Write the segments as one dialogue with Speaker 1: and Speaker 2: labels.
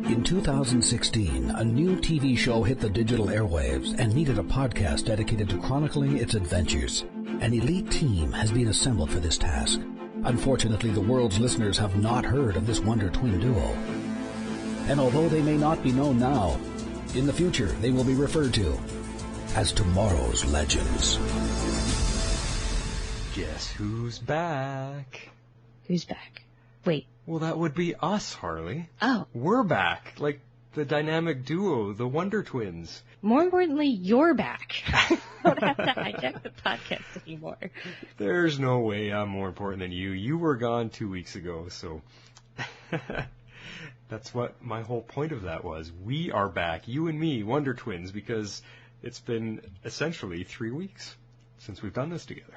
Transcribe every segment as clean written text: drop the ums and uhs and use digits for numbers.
Speaker 1: In 2016, a new TV show hit the digital airwaves and needed a podcast dedicated to chronicling its adventures. An elite team has been assembled for this task. Unfortunately, the world's listeners have not heard of this Wonder Twin duo. And although they may not be known now, in the future they will be referred to as tomorrow's legends.
Speaker 2: Guess who's back?
Speaker 3: Who's back? Wait.
Speaker 2: Well, that would be us, Harley.
Speaker 3: Oh.
Speaker 2: We're back, like the dynamic duo, the Wonder Twins.
Speaker 3: More importantly, you're back. I don't have to hijack the podcast anymore.
Speaker 2: There's no way I'm more important than you. You were gone 2 weeks ago, so that's what my whole point of that was. We are back, you and me, Wonder Twins, because it's been essentially 3 weeks since we've done this together.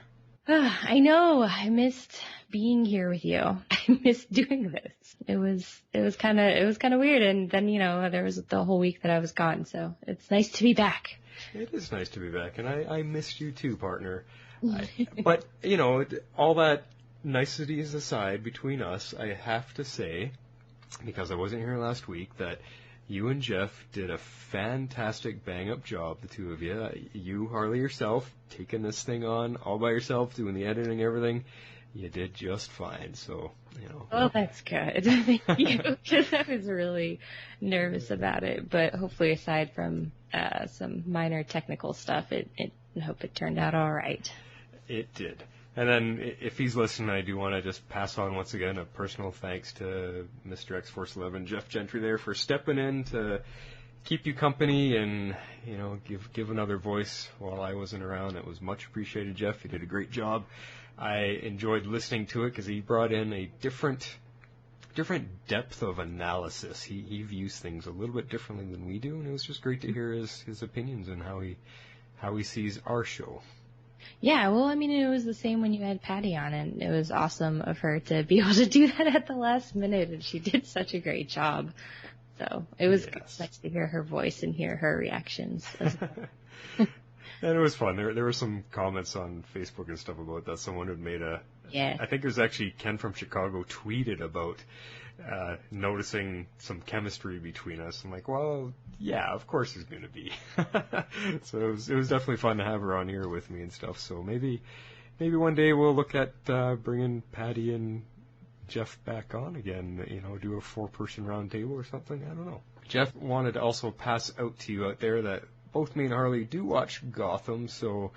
Speaker 3: I know. I missed being here with you. I missed doing this. It was kind of weird. And then, there was the whole week that I was gone. So it's nice to be back.
Speaker 2: It is nice to be back. And I missed you too, partner. But, all that niceties aside between us, I have to say, because I wasn't here last week, that you and Jeff did a fantastic bang-up job, the two of you. You, Harley, yourself, taking this thing on all by yourself, doing the editing, everything. You did just fine, so,
Speaker 3: Oh, that's good. Thank you, because I was really nervous about it. But hopefully, aside from some minor technical stuff, I hope it turned out all right.
Speaker 2: It did. And then, if he's listening, I do want to just pass on once again a personal thanks to Mr. X-Force 11, Jeff Gentry there, for stepping in to keep you company and, give another voice while I wasn't around. It was much appreciated, Jeff. You did a great job. I enjoyed listening to it because he brought in a different depth of analysis. He views things a little bit differently than we do, and it was just great to hear his opinions and how he sees our show.
Speaker 3: Yeah, well, it was the same when you had Patty on, and it was awesome of her to be able to do that at the last minute, and she did such a great job. So it was nice to hear her voice and hear her reactions as well.
Speaker 2: And it was fun. There were some comments on Facebook and stuff about that. Someone had made I think it was actually Ken from Chicago tweeted about noticing some chemistry between us. I'm like, well, yeah, of course there's going to be. So it was definitely fun to have her on here with me and stuff. So maybe one day we'll look at bringing Patty and Jeff back on again, do a 4-person round table or something. I don't know. Jeff wanted to also pass out to you out there that both me and Harley do watch Gotham, so,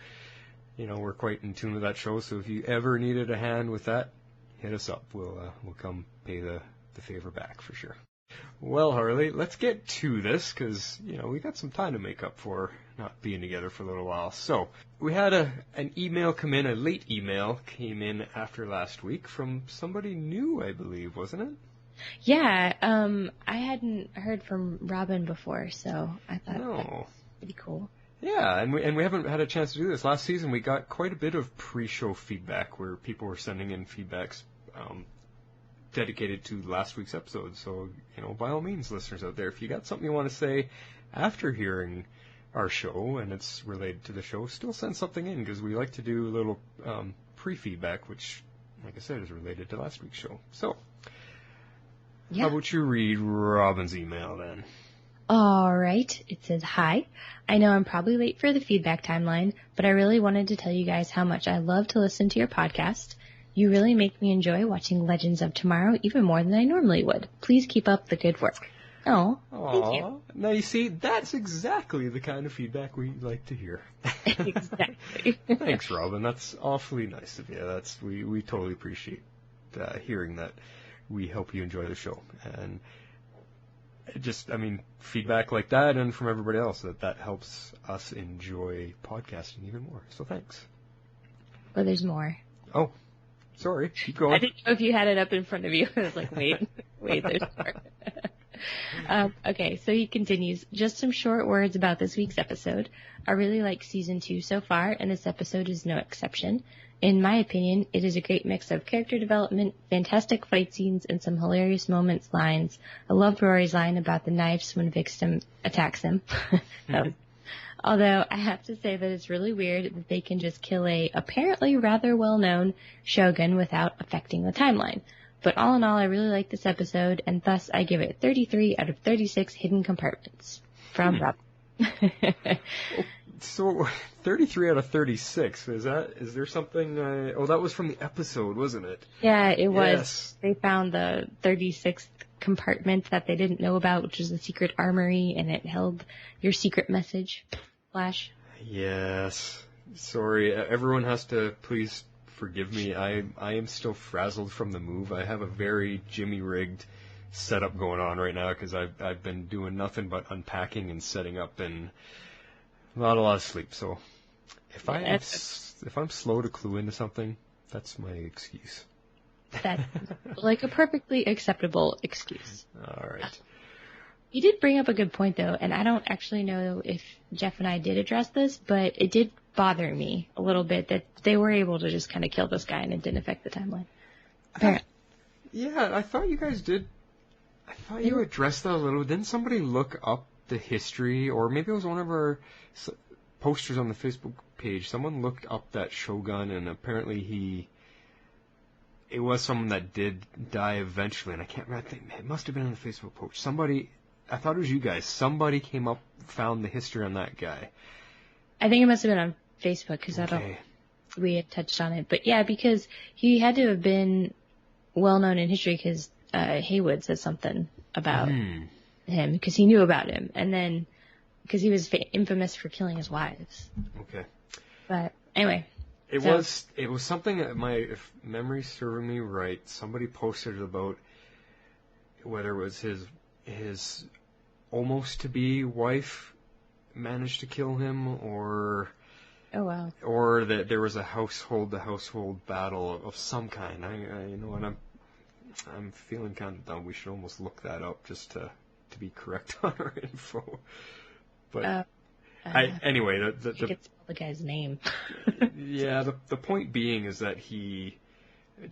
Speaker 2: we're quite in tune with that show. So if you ever needed a hand with that, hit us up. We'll come pay the favor back for sure. Well, Harley, let's get to this because, we got some time to make up for not being together for a little while. So we had an email come in, a late email came in after last week from somebody new, I believe, wasn't it?
Speaker 3: Yeah, I hadn't heard from Robin before, so I thought that was pretty cool.
Speaker 2: Yeah, and we haven't had a chance to do this. Last season we got quite a bit of pre-show feedback where people were sending in feedbacks dedicated to last week's episode. So, by all means, listeners out there, if you got something you want to say after hearing our show and it's related to the show, still send something in because we like to do a little pre-feedback, which, like I said, is related to last week's show. So, How about you read Robin's email then?
Speaker 3: All right. It says, "Hi. I know I'm probably late for the feedback timeline, but I really wanted to tell you guys how much I love to listen to your podcast. You really make me enjoy watching Legends of Tomorrow even more than I normally would. Please keep up the good work." Oh, thank you.
Speaker 2: Now, you see, that's exactly the kind of feedback we like to hear.
Speaker 3: Exactly.
Speaker 2: Thanks, Robin. That's awfully nice of you. We totally appreciate hearing that we help you enjoy the show. And feedback like that and from everybody else, that helps us enjoy podcasting even more. So thanks.
Speaker 3: Well, there's more.
Speaker 2: Oh, sorry. Keep going.
Speaker 3: I didn't know if you had it up in front of you. I was like, wait, there's more. Okay, so he continues, "Just some short words about this week's episode. I really like Season 2 so far, and this episode is no exception. In my opinion, it is a great mix of character development, fantastic fight scenes, and some hilarious lines. I loved Rory's line about the knives when Victim attacks him. Although I have to say that it's really weird that they can just kill a apparently rather well-known shogun without affecting the timeline. But all in all, I really like this episode, and thus I give it 33 out of 36 hidden compartments from Rob.
Speaker 2: So 33 out of 36, is there something, that was from the episode, wasn't it?
Speaker 3: Yeah, it was.
Speaker 2: Yes.
Speaker 3: They found the 36th compartment that they didn't know about, which was the secret armory, and it held your secret message. Flash.
Speaker 2: Yes. Sorry, everyone has to please forgive me. I am still frazzled from the move. I have a very Jimmy-rigged setup going on right now because I've been doing nothing but unpacking and setting up and not a lot of sleep. So if I'm slow to clue into something, that's my excuse.
Speaker 3: That's like a perfectly acceptable excuse.
Speaker 2: All right.
Speaker 3: You did bring up a good point, though, and I don't actually know if Jeff and I did address this, but it did bother me a little bit that they were able to just kind of kill this guy and it didn't affect the timeline.
Speaker 2: Yeah, I thought you guys did. I thought you addressed that a little. Didn't somebody look up the history, or maybe it was one of our posters on the Facebook page? Someone looked up that Shogun, and apparently it was someone that did die eventually, and I can't remember. It must have been on the Facebook post. Somebody, I thought it was you guys. Somebody came up, found the history on that guy.
Speaker 3: I think it must have been on Facebook because we had touched on it. But yeah, because he had to have been well known in history because Haywood says something about him because he knew about him, and then because he was infamous for killing his wives.
Speaker 2: Okay.
Speaker 3: But anyway.
Speaker 2: It was something that if memory's serving me right, somebody posted about whether it was his almost to be wife managed to kill him, or or that there was a household battle of some kind. And I'm feeling kind of dumb. We should almost look that up just to be correct on our info. But anyway,
Speaker 3: you could spell the guy's name.
Speaker 2: Yeah, the point being is that he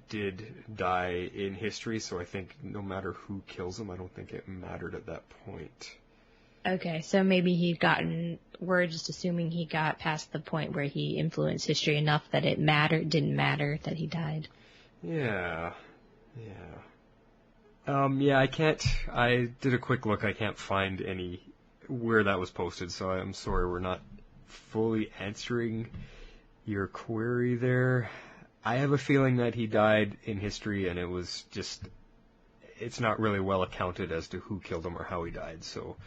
Speaker 2: did die in history, so I think no matter who kills him, I don't think it mattered at that point.
Speaker 3: Okay, so maybe we're just assuming he got past the point where he influenced history enough that it didn't matter that he died.
Speaker 2: Yeah. I did a quick look, I can't find where that was posted, so I'm sorry we're not fully answering your query there. I have a feeling that he died in history, and it's not really well accounted as to who killed him or how he died, so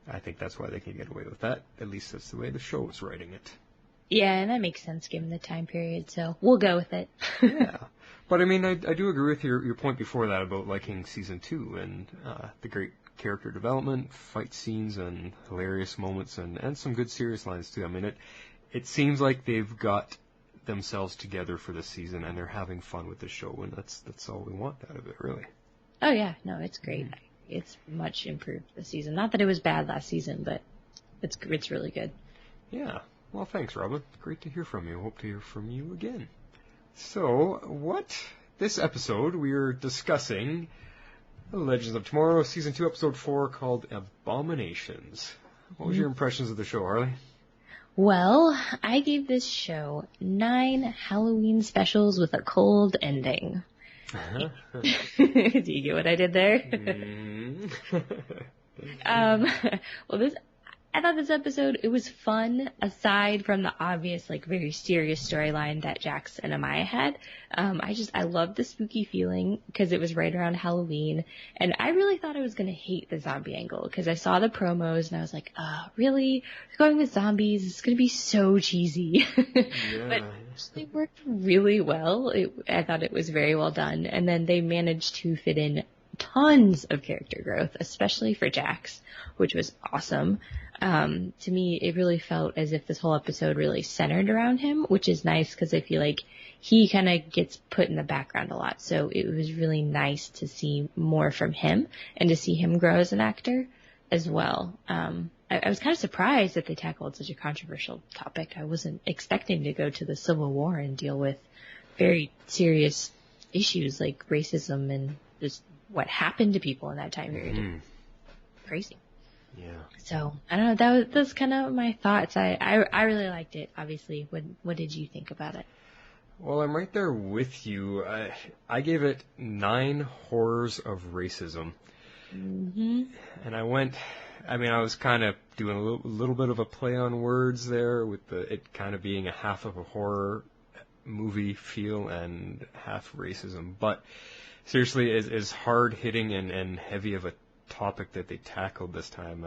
Speaker 2: I think that's why they can get away with that. At least that's the way the show is writing it.
Speaker 3: Yeah, and that makes sense given the time period, so we'll go with it.
Speaker 2: Yeah. But I mean, I do agree with your point before that about liking season 2 and the great character development, fight scenes, and hilarious moments, and some good serious lines too. I mean, it seems like they've got themselves together for this season, and they're having fun with the show, and that's all we want out of it, really.
Speaker 3: Oh yeah, no, it's great. It's much improved this season. Not that it was bad last season, but it's really good. Yeah.
Speaker 2: Well, thanks, Robin. Great to hear from you. Hope to hear from you again. So, this episode we are discussing Legends of Tomorrow, Season 2, Episode 4, called Abominations. What was your impressions of the show, Harley?
Speaker 3: Well, I gave this show 9 Halloween specials with a cold ending.
Speaker 2: Uh-huh.
Speaker 3: Do you get what I did there? I thought this episode, it was fun, aside from the obvious, very serious storyline that Jax and Amaya had. I loved the spooky feeling, because it was right around Halloween, and I really thought I was going to hate the zombie angle, because I saw the promos, and I was like, really? Going with zombies? It's going to be so cheesy. Yeah. But it actually worked really well. I thought it was very well done, and then they managed to fit in tons of character growth, especially for Jax, which was awesome. To me, it really felt as if this whole episode really centered around him, which is nice because I feel like he kind of gets put in the background a lot. So it was really nice to see more from him and to see him grow as an actor as well. I was kind of surprised that they tackled such a controversial topic. I wasn't expecting to go to the Civil War and deal with very serious issues like racism and just what happened to people in that time period. Mm-hmm. Crazy.
Speaker 2: Yeah.
Speaker 3: So, I don't know, that's kind of my thoughts. I really liked it, obviously. What did you think about it?
Speaker 2: Well, I'm right there with you. I gave it 9 horrors of racism.
Speaker 3: Mm-hmm.
Speaker 2: And I was kind of doing a little bit of a play on words there with it kind of being a half of a horror movie feel and half racism. But seriously, as hard-hitting and heavy of a topic that they tackled this time,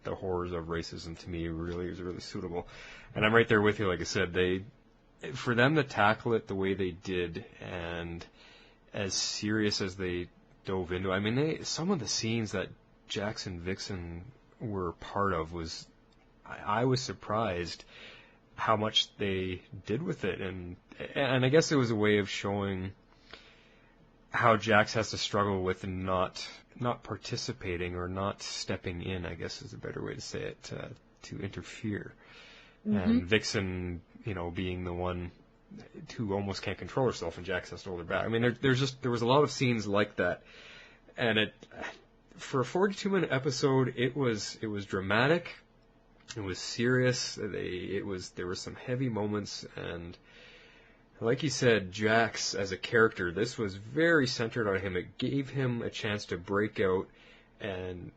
Speaker 2: the horrors of racism to me really is really suitable. And I'm right there with you, like I said, for them to tackle it the way they did and as serious as they dove into it, some of the scenes that Jax and Vixen were part of I was surprised how much they did with it, and I guess it was a way of showing how Jax has to struggle with not participating or not stepping in, I guess is a better way to say it, to interfere. Mm-hmm. And Vixen, being the one who almost can't control herself, and Jax has to hold her back. There was a lot of scenes like that, and for a 42-minute episode, it was dramatic, it was serious, there were some heavy moments, and like you said, Jax as a character, this was very centered on him. It gave him a chance to break out and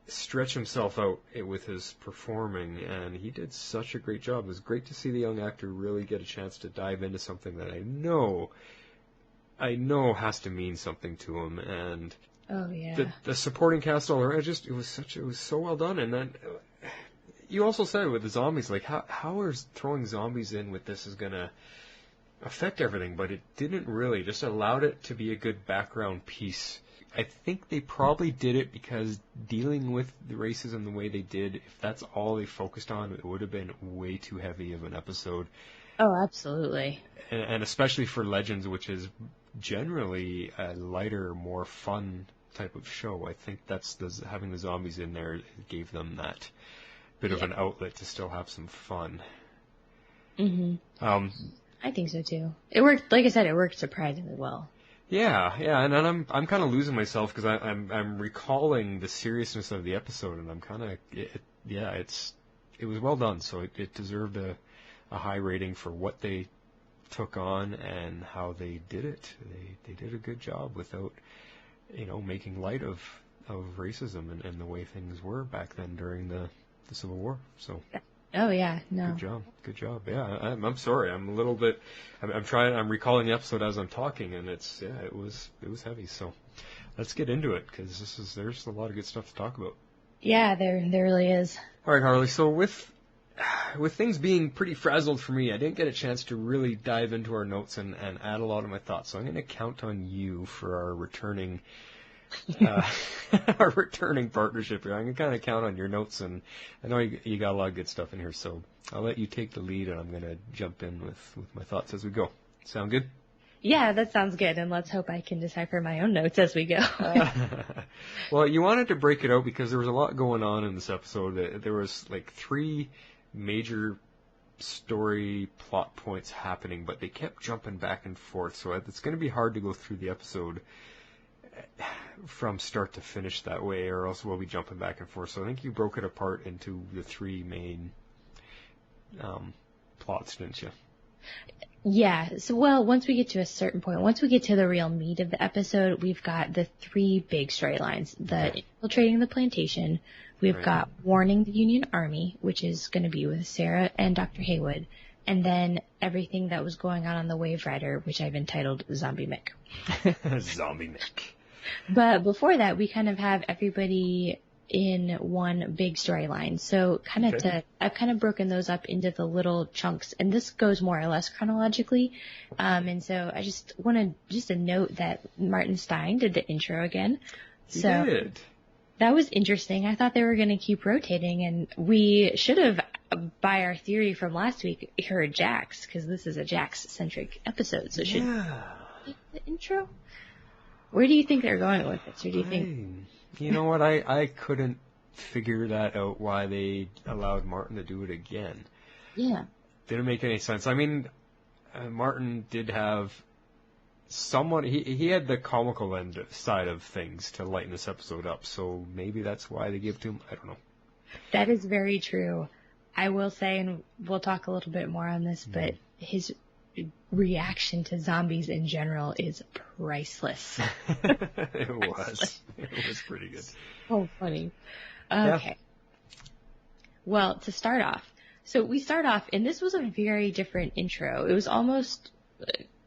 Speaker 2: stretch himself out with his performing, and he did such a great job. It was great to see the young actor really get a chance to dive into something that I know has to mean something to him. And
Speaker 3: oh yeah,
Speaker 2: the supporting cast all around, it was so well done. And then you also said with the zombies, like how is throwing zombies in with this is gonna affect everything, but it didn't really. Just allowed it to be a good background piece. I think they probably did it because dealing with the racism the way they did, if that's all they focused on, it would have been way too heavy of an episode.
Speaker 3: Oh, absolutely.
Speaker 2: And especially for Legends, which is generally a lighter, more fun type of show. I think having the zombies in there gave them that bit of an outlet to still have some fun.
Speaker 3: Mm-hmm. I think so too. It worked, like I said, it worked surprisingly well.
Speaker 2: Yeah, and I'm kind of losing myself because I'm recalling the seriousness of the episode, and I'm kind of it was well done, so it deserved a high rating for what they took on and how they did it. They did a good job without making light of racism and the way things were back then during the Civil War. So.
Speaker 3: Oh yeah, no.
Speaker 2: Good job. Yeah, I'm sorry. I'm a little bit. I'm recalling the episode as I'm talking, and it was heavy. So let's get into it because there's a lot of good stuff to talk about.
Speaker 3: Yeah, there really is.
Speaker 2: All right, Harley. So with things being pretty frazzled for me, I didn't get a chance to really dive into our notes and add a lot of my thoughts. So I'm going to count on you for our returning. Our returning partnership here. I'm going to kind of count on your notes, and I know you got a lot of good stuff in here, so I'll let you take the lead, and I'm going to jump in with my thoughts as we go. Sound good?
Speaker 3: Yeah, that sounds good, and let's hope I can decipher my own notes as we go.
Speaker 2: Well, you wanted to break it out because there was a lot going on in this episode. There was like 3 major story plot points happening, but they kept jumping back and forth, so it's going to be hard to go through the episode from start to finish that way, or else we'll be jumping back and forth. So I think you broke it apart into the 3 main plots, didn't you?
Speaker 3: Yeah. So, once we get to a certain point, once we get to the real meat of the episode, we've got the 3 big storylines. The infiltrating the plantation, we've got warning the Union Army, which is going to be with Sarah and Dr. Haywood, and then everything that was going on the Waverider, which I've entitled Zombie Mick.
Speaker 2: Zombie Mick.
Speaker 3: But before that, we kind of have everybody in one big storyline. So I've kind of broken those up into the little chunks, and this goes more or less chronologically. And so I just wanted to note that Martin Stein did the intro again.
Speaker 2: He did.
Speaker 3: That was interesting. I thought they were going to keep rotating, and we should have, by our theory from last week, heard Jax, because this is a Jax-centric episode. So should the intro? Where do you think they're going with this, or do you think?
Speaker 2: You know what? I couldn't figure that out, why they allowed Martin to do it again.
Speaker 3: Yeah.
Speaker 2: Didn't make any sense. I mean, Martin did have someone, he had the comical end side of things to lighten this episode up, so maybe that's why they gave it to him. I don't know.
Speaker 3: That is very true. I will say, and we'll talk a little bit more on this, but his reaction to zombies in general is priceless.
Speaker 2: It was. It was pretty good.
Speaker 3: Oh, funny. Okay.
Speaker 2: Yeah.
Speaker 3: Well, to start off, so we start off, and this was a very different intro. It was almost,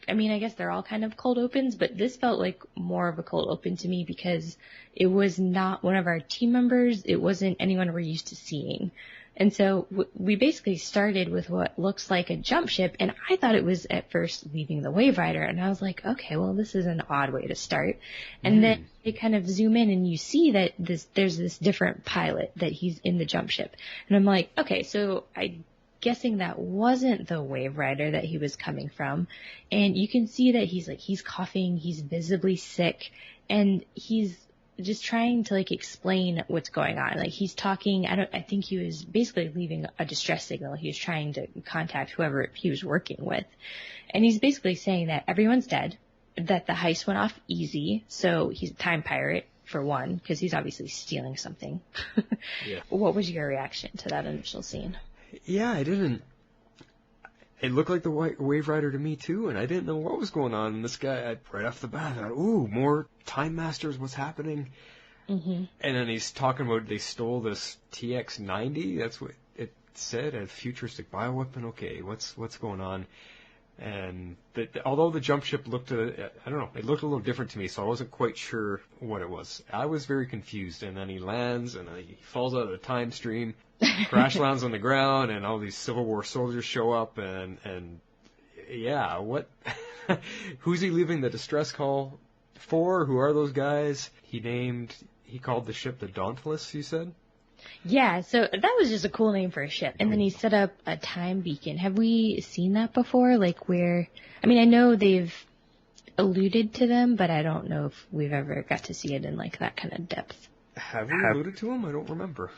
Speaker 3: I mean, I guess they're all kind of cold opens, but this felt like more of a cold open to me because it was not one of our team members. It wasn't anyone we're used to seeing. And so we basically started with what looks like a jump ship, and I thought it was at first leaving the Waverider, and I was like, okay, well, this is an odd way to start. And then they kind of zoom in, and you see that there's this different pilot that he's in the jump ship. And I'm like, okay, so I'm guessing that wasn't the Waverider that he was coming from. And you can see that he's coughing, he's visibly sick, and he's just trying to explain what's going on. He's talking, I think he was basically leaving a distress signal. He was trying to contact whoever he was working with. And he's basically saying that everyone's dead, that the heist went off easy. So he's a time pirate for one, because he's obviously stealing something.
Speaker 2: Yeah.
Speaker 3: What was your reaction to that initial scene?
Speaker 2: Yeah, it looked like the Waverider to me too, and I didn't know what was going on. And this guy, right off the bat, I thought, ooh, more Time Masters, what's happening? Mm-hmm. And then he's talking about they stole this TX90. That's what it said, a futuristic bioweapon. Okay, what's going on? And although the jump ship looked, I don't know, it looked a little different to me, so I wasn't quite sure what it was. I was very confused. And then he lands, and then he falls out of the time stream. Crash lands on the ground, and all these Civil War soldiers show up, and yeah, what? Who's he leaving the distress call for? Who are those guys? He called the ship the Dauntless, you said?
Speaker 3: Yeah, so that was just a cool name for a ship. And then he set up a time beacon. Have we seen that before? I know they've alluded to them, but I don't know if we've ever got to see it in that kind of depth.
Speaker 2: Have we alluded to them? I don't remember.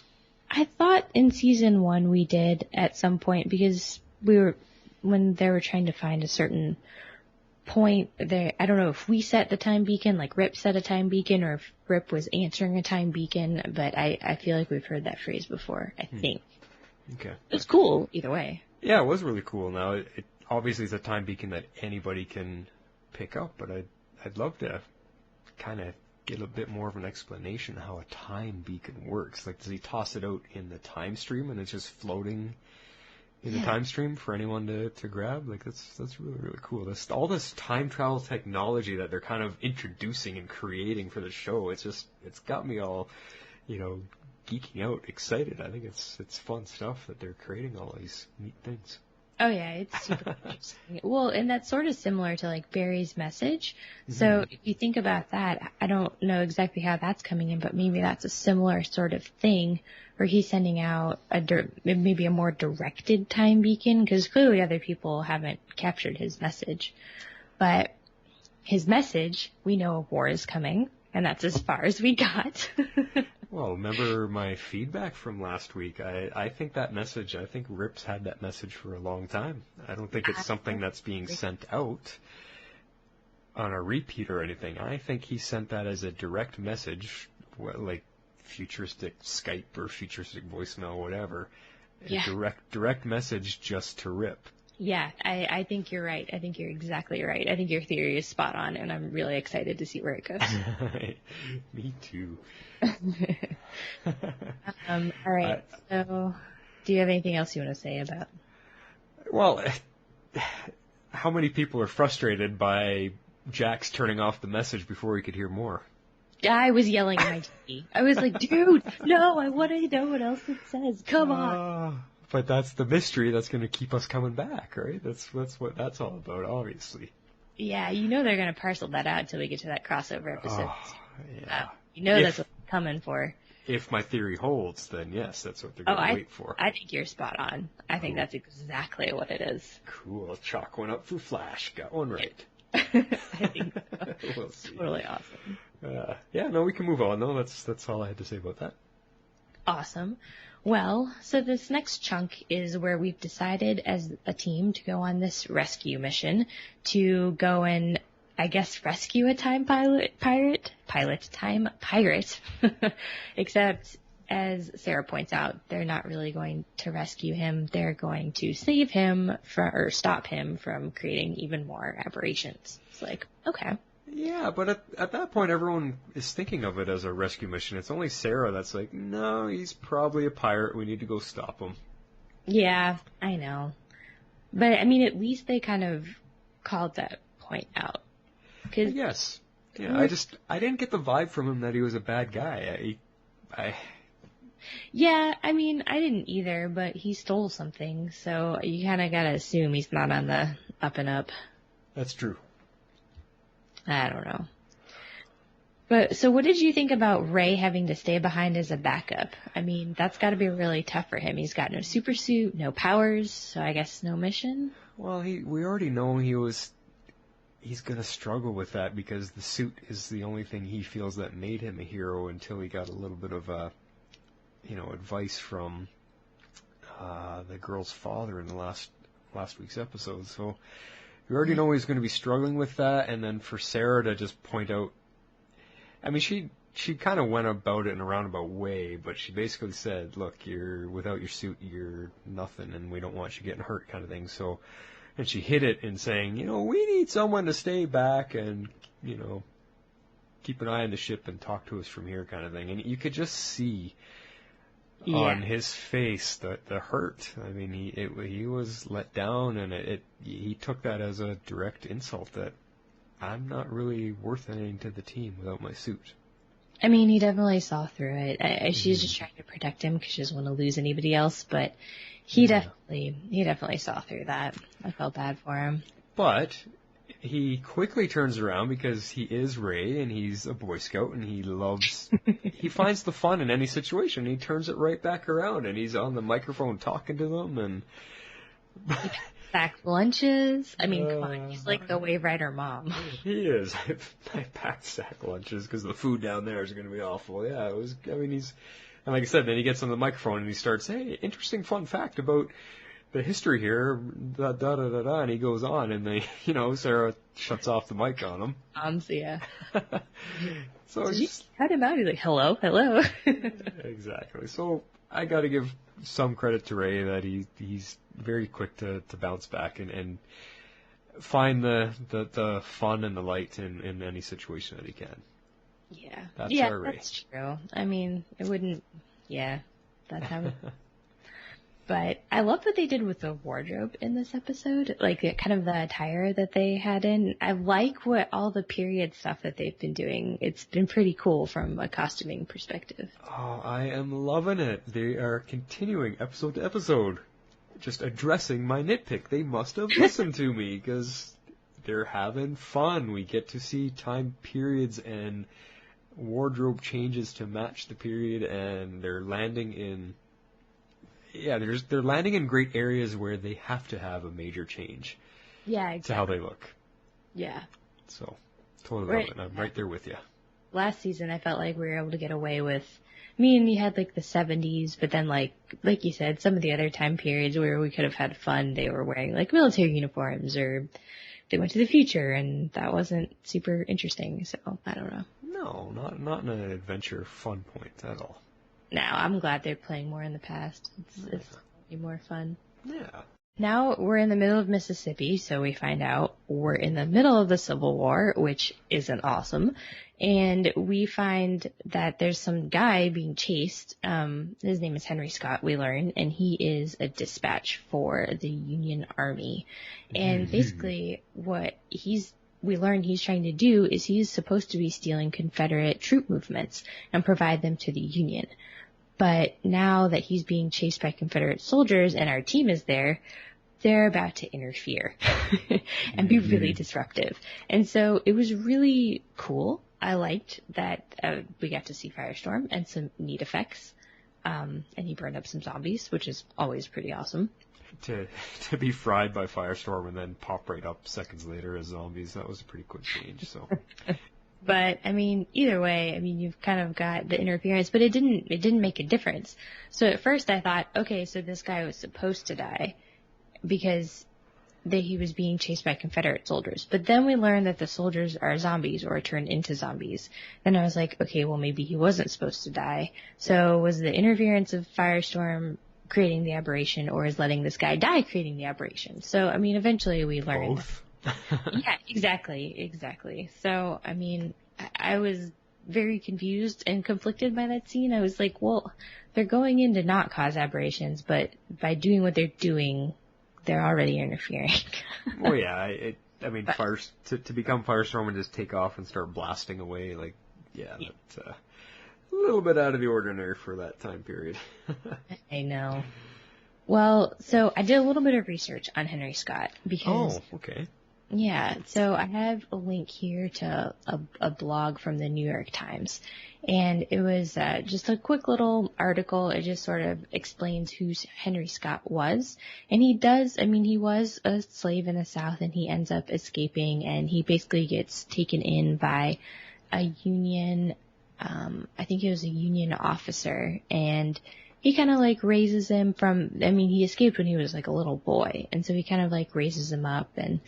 Speaker 3: I thought in season 1 we did at some point, because when they were trying to find a certain point there, I don't know if we set the time beacon, Rip set a time beacon, or if Rip was answering a time beacon, but I feel like we've heard that phrase before, I think.
Speaker 2: Okay.
Speaker 3: It's cool either way.
Speaker 2: Yeah, it was really cool. Now, it obviously is a time beacon that anybody can pick up, but I'd love to kind of get a bit more of an explanation how a time beacon works. Does he toss it out in the time stream and it's just floating in the time stream for anyone to grab? That's really, really cool. All this time travel technology that they're kind of introducing and creating for the show, it's got me all, geeking out, excited. I think it's fun stuff that they're creating all these neat things. Oh, yeah, it's super interesting.
Speaker 3: Well, and that's sort of similar to, Barry's message. Mm-hmm. So if you think about that, I don't know exactly how that's coming in, but maybe that's a similar sort of thing where he's sending out maybe a more directed time beacon, because clearly other people haven't captured his message. But his message, we know a war is coming, and that's as far as we got.
Speaker 2: Well, remember my feedback from last week? I think Rip's had that message for a long time. I don't think it's something that's being sent out on a repeat or anything. I think he sent that as a direct message, futuristic Skype or futuristic voicemail, whatever. Yeah. Direct message just to Rip.
Speaker 3: Yeah, I think you're right. I think you're exactly right. I think your theory is spot on, and I'm really excited to see where it goes.
Speaker 2: Me too.
Speaker 3: All right. So, do you have anything else you want to say about?
Speaker 2: Well, how many people are frustrated by Jax turning off the message before he could hear more?
Speaker 3: I was yelling at my TV. I was like, dude, no, I want to know what else it says. Come on.
Speaker 2: But that's the mystery that's going to keep us coming back, right? That's what that's all about, obviously.
Speaker 3: Yeah, they're going to parcel that out until we get to that crossover episode.
Speaker 2: Yeah.
Speaker 3: That's what they're coming for.
Speaker 2: If my theory holds, then yes, that's what they're going to wait for.
Speaker 3: I think you're spot on. I think that's exactly what it is.
Speaker 2: Cool. Chalk one up for Flash. Got one right.
Speaker 3: I think so.
Speaker 2: We'll see.
Speaker 3: Totally awesome.
Speaker 2: We can move on, though. That's all I had to say about that.
Speaker 3: Awesome. Well, so this next chunk is where we've decided as a team to go on this rescue mission to go and, I guess, rescue a time pirate, except as Sarah points out, they're not really going to rescue him. They're going to save him or stop him from creating even more aberrations. It's like, okay.
Speaker 2: Yeah, but at that point, everyone is thinking of it as a rescue mission. It's only Sarah that's like, no, he's probably a pirate. We need to go stop him.
Speaker 3: Yeah, I know. But, I mean, at least they kind of called that point out.
Speaker 2: Yes. Yeah, I didn't get the vibe from him that he was a bad guy.
Speaker 3: Yeah, I mean, I didn't either, but he stole something, so you kind of got to assume he's not on the up and up.
Speaker 2: That's true.
Speaker 3: I don't know. But, so what did you think about Ray having to stay behind as a backup? I mean, that's got to be really tough for him. He's got no super suit, no powers, so I guess no mission?
Speaker 2: Well, we already know he's going to struggle with that because the suit is the only thing he feels that made him a hero until he got a little bit of advice from the girl's father in the last week's episode. So we already know he's going to be struggling with that, and then for Sarah to just point out, I mean, she kind of went about it in a roundabout way, but she basically said, look, without your suit, you're nothing, and we don't want you getting hurt kind of thing. So, and she hit it in saying, we need someone to stay back and, keep an eye on the ship and talk to us from here kind of thing. And you could just see on his face the hurt. I mean, he was let down, and he took that as a direct insult that I'm not really worth anything to the team without my suit.
Speaker 3: I mean, he definitely saw through it. She's just trying to protect him because she doesn't want to lose anybody else, but he definitely saw through that. I felt bad for him.
Speaker 2: But he quickly turns around because he is Ray and he's a Boy Scout and he finds the fun in any situation. He turns it right back around and he's on the microphone talking to them and
Speaker 3: packed lunches. I mean, come on, he's like the Waverider mom.
Speaker 2: He is. I packed sack lunches because the food down there is going to be awful. Yeah, it was. I mean, and like I said, then he gets on the microphone and he starts, hey, interesting fun fact about the history here, and he goes on, and Sarah shuts off the mic on him.
Speaker 3: Yeah.
Speaker 2: So
Speaker 3: you cut him out. He's like, hello.
Speaker 2: Exactly. So I got to give some credit to Ray that he's very quick to bounce back and find the fun and the light in any situation that he can.
Speaker 3: Yeah.
Speaker 2: That's our Ray.
Speaker 3: That's true. I mean, it wouldn't. Yeah, that's how. But I love what they did with the wardrobe in this episode, like kind of the attire that they had in. I like all the period stuff that they've been doing. It's been pretty cool from a costuming perspective.
Speaker 2: Oh, I am loving it. They are continuing episode to episode, just addressing my nitpick. They must have listened to me because they're having fun. We get to see time periods and wardrobe changes to match the period, and they're landing in... Yeah, they're landing in great areas where they have to have a major change.
Speaker 3: Yeah, exactly.
Speaker 2: To how they look.
Speaker 3: Yeah.
Speaker 2: So, totally love it. I'm right there with you.
Speaker 3: Last season, I felt like we were able to get away with... you had like the 70s, but then like you said, some of the other time periods where we could have had fun, they were wearing like military uniforms or they went to the future, and that wasn't super interesting. So, I don't know.
Speaker 2: No, not in an adventure fun point at all.
Speaker 3: No, I'm glad they're playing more in the past. It's be more fun.
Speaker 2: Yeah.
Speaker 3: Now we're in the middle of Mississippi, so we find out we're in the middle of the Civil War, which isn't awesome. And we find that there's some guy being chased. His name is Henry Scott, we learn, and he is a dispatch for the Union Army. And basically what we learn he's trying to do is he's supposed to be stealing Confederate troop movements and provide them to the Union. But now that he's being chased by Confederate soldiers and our team is there, they're about to interfere and be really disruptive. And so it was really cool. I liked that we got to see Firestorm and some neat effects. And he burned up some zombies, which is always pretty awesome.
Speaker 2: To be fried by Firestorm and then pop right up seconds later as zombies, that was a pretty quick change. So,
Speaker 3: but I mean, either way, I mean, you've kind of got the interference, but it didn't make a difference. So at first I thought, okay, so this guy was supposed to die because that he was being chased by Confederate soldiers. But then we learned that the soldiers are zombies or turned into zombies. Then I was like, okay, well, maybe he wasn't supposed to die. So was the interference of Firestorm creating the aberration, or is letting this guy die creating the aberration? So, I mean, eventually we learned.
Speaker 2: Both.
Speaker 3: Yeah, exactly. So, I mean, I was very confused and conflicted by that scene. I was like, well, they're going in to not cause aberrations, but by doing what they're doing, they're already interfering.
Speaker 2: Oh yeah, to become Firestorm and just take off and start blasting away, like, yeah. That's a little bit out of the ordinary for that time period.
Speaker 3: I know. Well, so I did a little bit of research on Henry Scott because.
Speaker 2: Oh, okay.
Speaker 3: Yeah, so I have a link here to a blog from the New York Times, and it was just a quick little article. It just sort of explains who Henry Scott was, and he was a slave in the South, and he ends up escaping, and he basically gets taken in by a Union, I think it was a Union officer, and he kind of like raises him he escaped when he was like a little boy, and so he kind of like raises him up and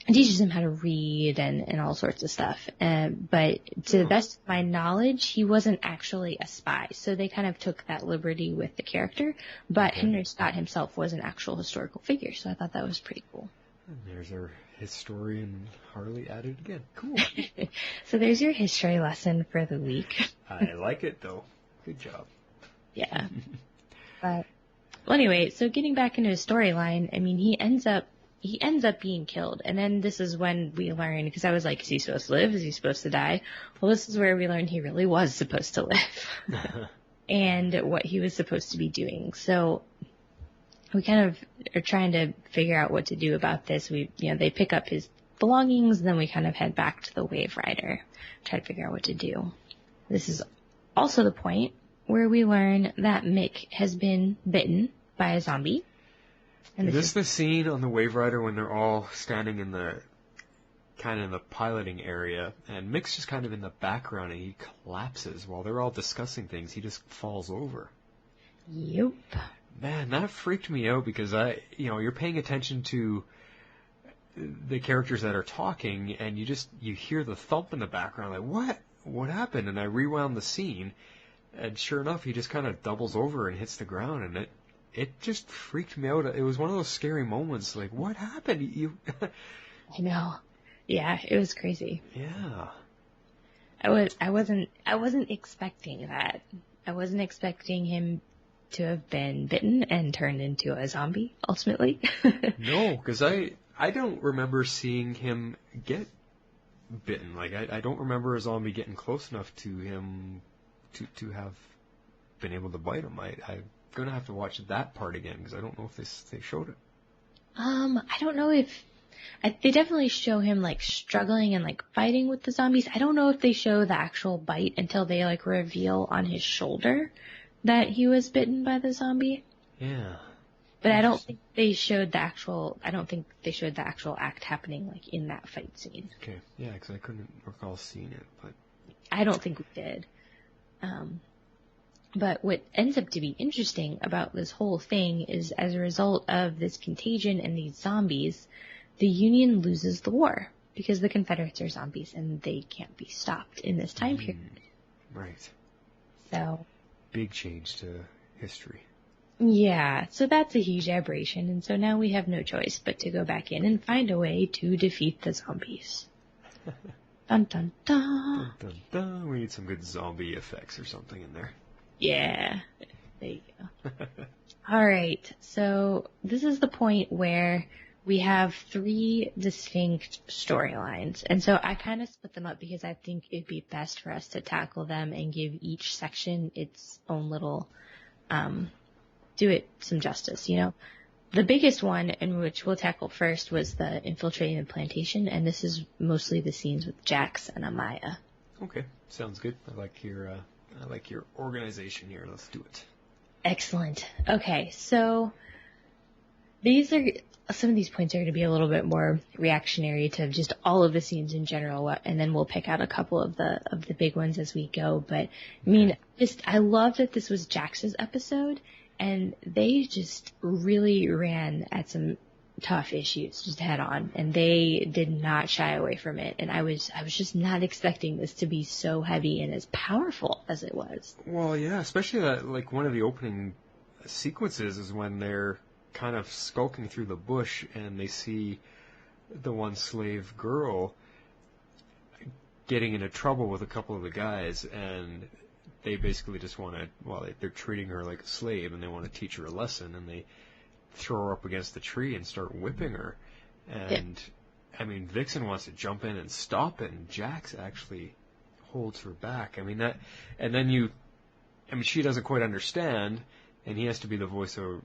Speaker 3: teaches him how to read and all sorts of stuff. But to the best of my knowledge, he wasn't actually a spy. So they kind of took that liberty with the character. But Henry Scott himself was an actual historical figure. So I thought that was pretty cool.
Speaker 2: And there's our historian Harley at it again. Cool.
Speaker 3: So there's your history lesson for the week.
Speaker 2: I like it, though. Good job.
Speaker 3: Yeah. Well, anyway, so getting back into his storyline, I mean, he ends up being killed. And then this is when we learn, because I was like, is he supposed to live? Is he supposed to die? Well, this is where we learned he really was supposed to live and what he was supposed to be doing. So we kind of are trying to figure out what to do about this. They pick up his belongings, and then we kind of head back to the Waverider, try to figure out what to do. This is also the point where we learn that Mick has been bitten by a zombie.
Speaker 2: And is this the scene on the Waverider when they're all standing in the piloting area, and Mick's just kind of in the background, and he collapses while they're all discussing things. He just falls over.
Speaker 3: Yep.
Speaker 2: Man, that freaked me out because you're paying attention to the characters that are talking, and you hear the thump in the background, like, what happened? And I rewound the scene, and sure enough, he just kind of doubles over and hits the ground, and it just freaked me out. It was one of those scary moments, like, what happened?
Speaker 3: I know. Yeah, it was crazy.
Speaker 2: Yeah.
Speaker 3: I wasn't expecting that. I wasn't expecting him to have been bitten and turned into a zombie, ultimately.
Speaker 2: No, because I don't remember seeing him get bitten. Like, I don't remember a zombie getting close enough to him to have been able to bite him. I'm going to have to watch that part again, because I don't know if they showed it.
Speaker 3: I don't know if... they definitely show him, like, struggling and, like, fighting with the zombies. I don't know if they show the actual bite until they, like, reveal on his shoulder that he was bitten by the zombie.
Speaker 2: Yeah.
Speaker 3: But I don't think they showed the actual act happening, like, in that fight scene.
Speaker 2: Okay. Yeah, because I couldn't recall seeing it, but...
Speaker 3: I don't think we did. But what ends up to be interesting about this whole thing is, as a result of this contagion and these zombies, the Union loses the war because the Confederates are zombies and they can't be stopped in this time period.
Speaker 2: Right.
Speaker 3: So.
Speaker 2: Big change to history.
Speaker 3: Yeah, so that's a huge aberration, and so now we have no choice but to go back in and find a way to defeat the zombies. Dun dun dun.
Speaker 2: Dun dun dun. We need some good zombie effects or something in there.
Speaker 3: Yeah, there you go. All right, so this is the point where we have 3 distinct storylines. And so I kind of split them up because I think it'd be best for us to tackle them and give each section its own little, do it some justice, you know. The biggest one, in which we'll tackle first, was the infiltrating the plantation, and this is mostly the scenes with Jax and Amaya.
Speaker 2: Okay, sounds good. I like your organization here. Let's do it.
Speaker 3: Excellent. Okay, so some of these points are going to be a little bit more reactionary to just all of the scenes in general, and then we'll pick out a couple of the big ones as we go. But I mean, I love that this was Jax's episode, and they just really ran at some tough issues just head on, and they did not shy away from it. And I was just not expecting this to be so heavy and as powerful as it was.
Speaker 2: Well, yeah, especially that, like, one of the opening sequences is when they're kind of skulking through the bush and they see the one slave girl getting into trouble with a couple of the guys, and they basically just want to, well, they're treating her like a slave, and they want to teach her a lesson, and they throw her up against the tree and start whipping her. And, I mean, Vixen wants to jump in and stop it, and Jax actually holds her back. I mean, that, and then she doesn't quite understand, and he has to be the voice of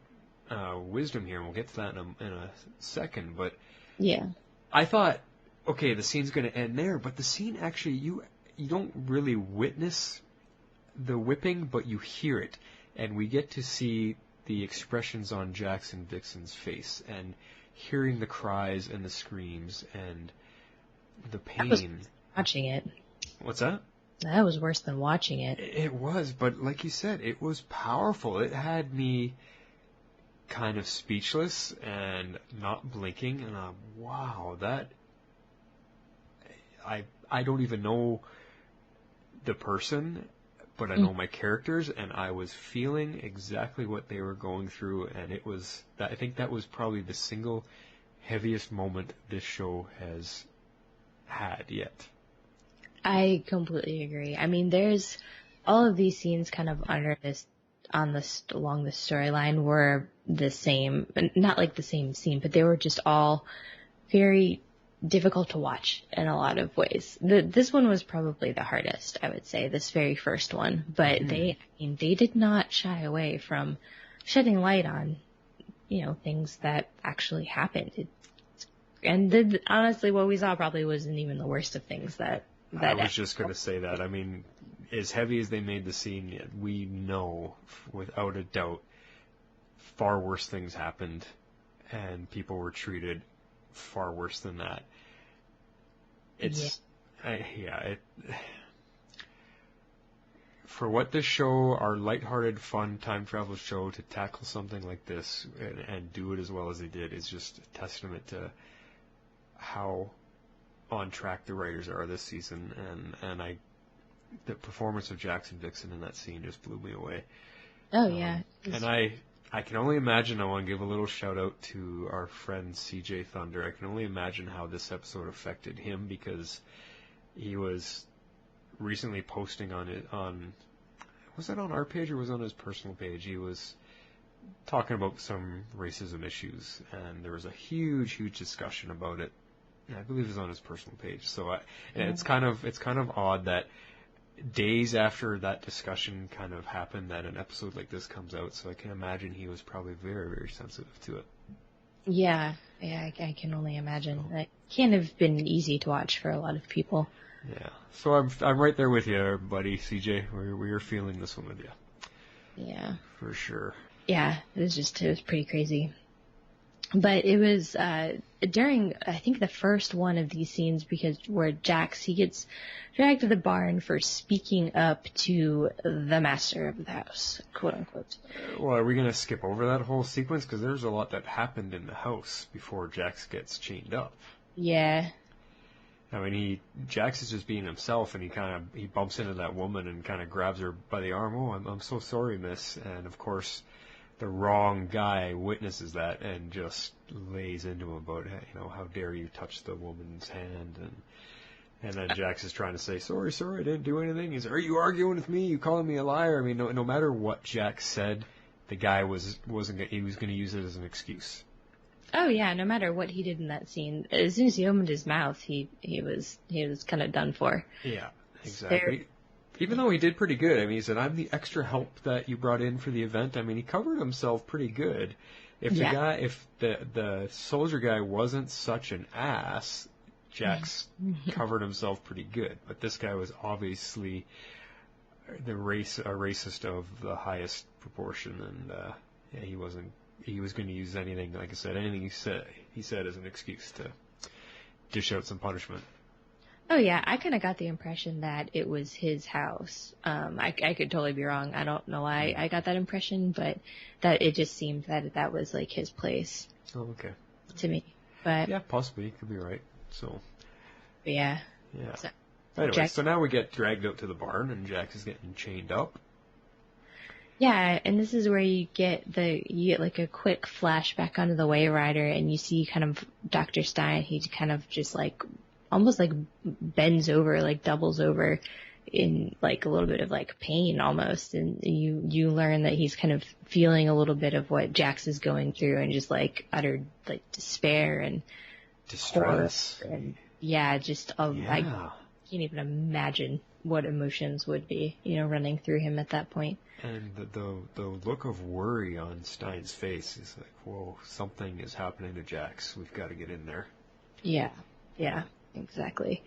Speaker 2: wisdom here, and we'll get to that in a second, but
Speaker 3: yeah,
Speaker 2: I thought, okay, the scene's going to end there, but the scene actually, you don't really witness the whipping, but you hear it, and we get to see the expressions on Jax and Vixen's face, and hearing the cries and the screams and the pain.
Speaker 3: That was watching it.
Speaker 2: What's that?
Speaker 3: That was worse than watching it.
Speaker 2: It was, but like you said, it was powerful. It had me kind of speechless and not blinking, and wow, that... I don't even know the person, but I know my characters, and I was feeling exactly what they were going through, and it was that, I think that was probably the single heaviest moment this show has had yet.
Speaker 3: I completely agree. I mean, there's all of these scenes kind of under this, along the storyline were the same, not like the same scene, but they were just all very difficult to watch in a lot of ways. This one was probably the hardest, I would say, this very first one. But they did not shy away from shedding light on, things that actually happened. Honestly, what we saw probably wasn't even the worst of things that
Speaker 2: I was just going to say that. I mean, as heavy as they made the scene, we know without a doubt far worse things happened, and people were treated far worse than that. For what this show, our lighthearted, fun time travel show, to tackle something like this and do it as well as they did is just a testament to how on track the writers are this season, and the performance of Jackson Dixon in that scene just blew me away.
Speaker 3: Oh yeah.
Speaker 2: And I can only imagine, I want to give a little shout out to our friend CJ Thunder. I can only imagine how this episode affected him, because he was recently posting was it on our page or was it on his personal page? He was talking about some racism issues, and there was a huge discussion about it. I believe it was on his personal page. So it's kind of odd that days after that discussion kind of happened that an episode like this comes out, so I can imagine he was probably very, very sensitive to it.
Speaker 3: Yeah, I can only imagine. It can't have been easy to watch for a lot of people.
Speaker 2: Yeah, so I'm right there with you, buddy, CJ. We're feeling this one with you.
Speaker 3: Yeah. For
Speaker 2: sure.
Speaker 3: Yeah, it was pretty crazy. But it was during, I think, the first one of these scenes, because where Jax, he gets dragged to the barn for speaking up to the master of the house, quote unquote.
Speaker 2: Well, are we going to skip over that whole sequence? Because there's a lot that happened in the house before Jax gets chained up.
Speaker 3: Yeah.
Speaker 2: I mean, Jax is just being himself, and he bumps into that woman and kind of grabs her by the arm. Oh, I'm so sorry, miss. And of course, the wrong guy witnesses that and just lays into him about, how dare you touch the woman's hand, and then Jax is trying to say, sorry, I didn't do anything. He's, are you arguing with me? You calling me a liar? I mean, no matter what Jax said, the guy was going to use it as an excuse.
Speaker 3: Oh yeah, no matter what he did in that scene, as soon as he opened his mouth, he was kind of done for.
Speaker 2: Yeah, exactly. Even though he did pretty good. I mean, he said, I'm the extra help that you brought in for the event. I mean, he covered himself pretty good. If the soldier guy wasn't such an ass, Jax covered himself pretty good. But this guy was obviously a racist of the highest proportion, and he was going to use anything, like I said, anything he said as an excuse to dish out some punishment.
Speaker 3: Oh yeah, I kind of got the impression that it was his house. I could totally be wrong. I don't know why I got that impression, but that it just seemed that was like his place.
Speaker 2: Oh, okay.
Speaker 3: to me. But
Speaker 2: yeah, possibly. You could be right. So.
Speaker 3: Yeah.
Speaker 2: Yeah.
Speaker 3: So,
Speaker 2: anyway, so now we get dragged out to the barn, and Jax is getting chained up.
Speaker 3: Yeah, and this is where you get like a quick flashback onto the Waverider, and you see kind of Dr. Stein. He kind of just like almost like bends over, like doubles over in like a little bit of like pain almost, and you learn that he's kind of feeling a little bit of what Jax is going through, and just like utter like despair and
Speaker 2: distress,
Speaker 3: horror, and just I can't even imagine what emotions would be, running through him at that point.
Speaker 2: And the look of worry on Stein's face is like, whoa, something is happening to Jax. We've got to get in there.
Speaker 3: Yeah, exactly.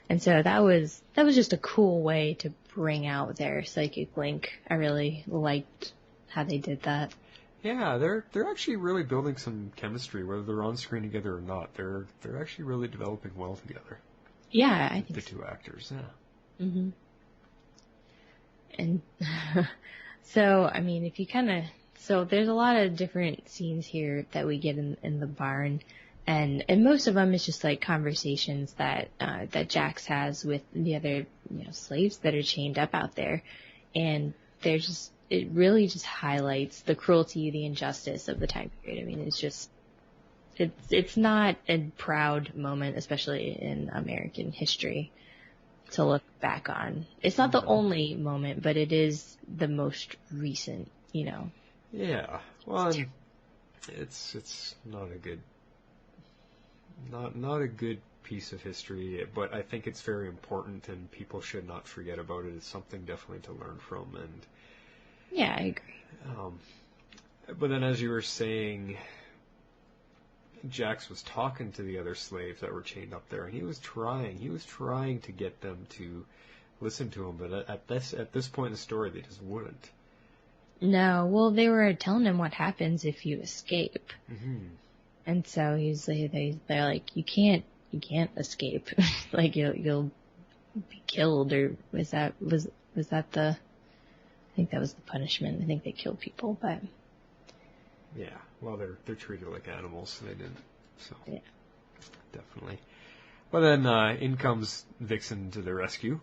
Speaker 3: And so that was just a cool way to bring out their psychic link. I really liked how they did that.
Speaker 2: Yeah, they're actually really building some chemistry, whether they're on screen together or not. They're actually really developing well together.
Speaker 3: Yeah, I think
Speaker 2: the two actors. Yeah.
Speaker 3: Mm-hmm. And so, I mean, if you so there's a lot of different scenes here that we get in the barn, and most of them is just like conversations that Jax has with the other slaves that are chained up out there, and it really just highlights the cruelty, the injustice of the time period. I mean, it's not a proud moment, especially in American history, to look back on. It's not the only moment, but it is the most recent,
Speaker 2: Yeah. Well, it's not a good piece of history, but I think it's very important, and people should not forget about it. It's something definitely to learn from. And
Speaker 3: yeah, I agree.
Speaker 2: But then, as you were saying, Jax was talking to the other slaves that were chained up there, and he was trying to get them to listen to him, but at this point in the story, they just wouldn't.
Speaker 3: No, well, they were telling him what happens if you escape, and so they're like, you can't escape, like you'll be killed, or was that the? I think that was the punishment. I think they killed people, but
Speaker 2: yeah. Well, they're treated like animals, so they didn't. So
Speaker 3: yeah,
Speaker 2: definitely. But then in comes Vixen to the rescue.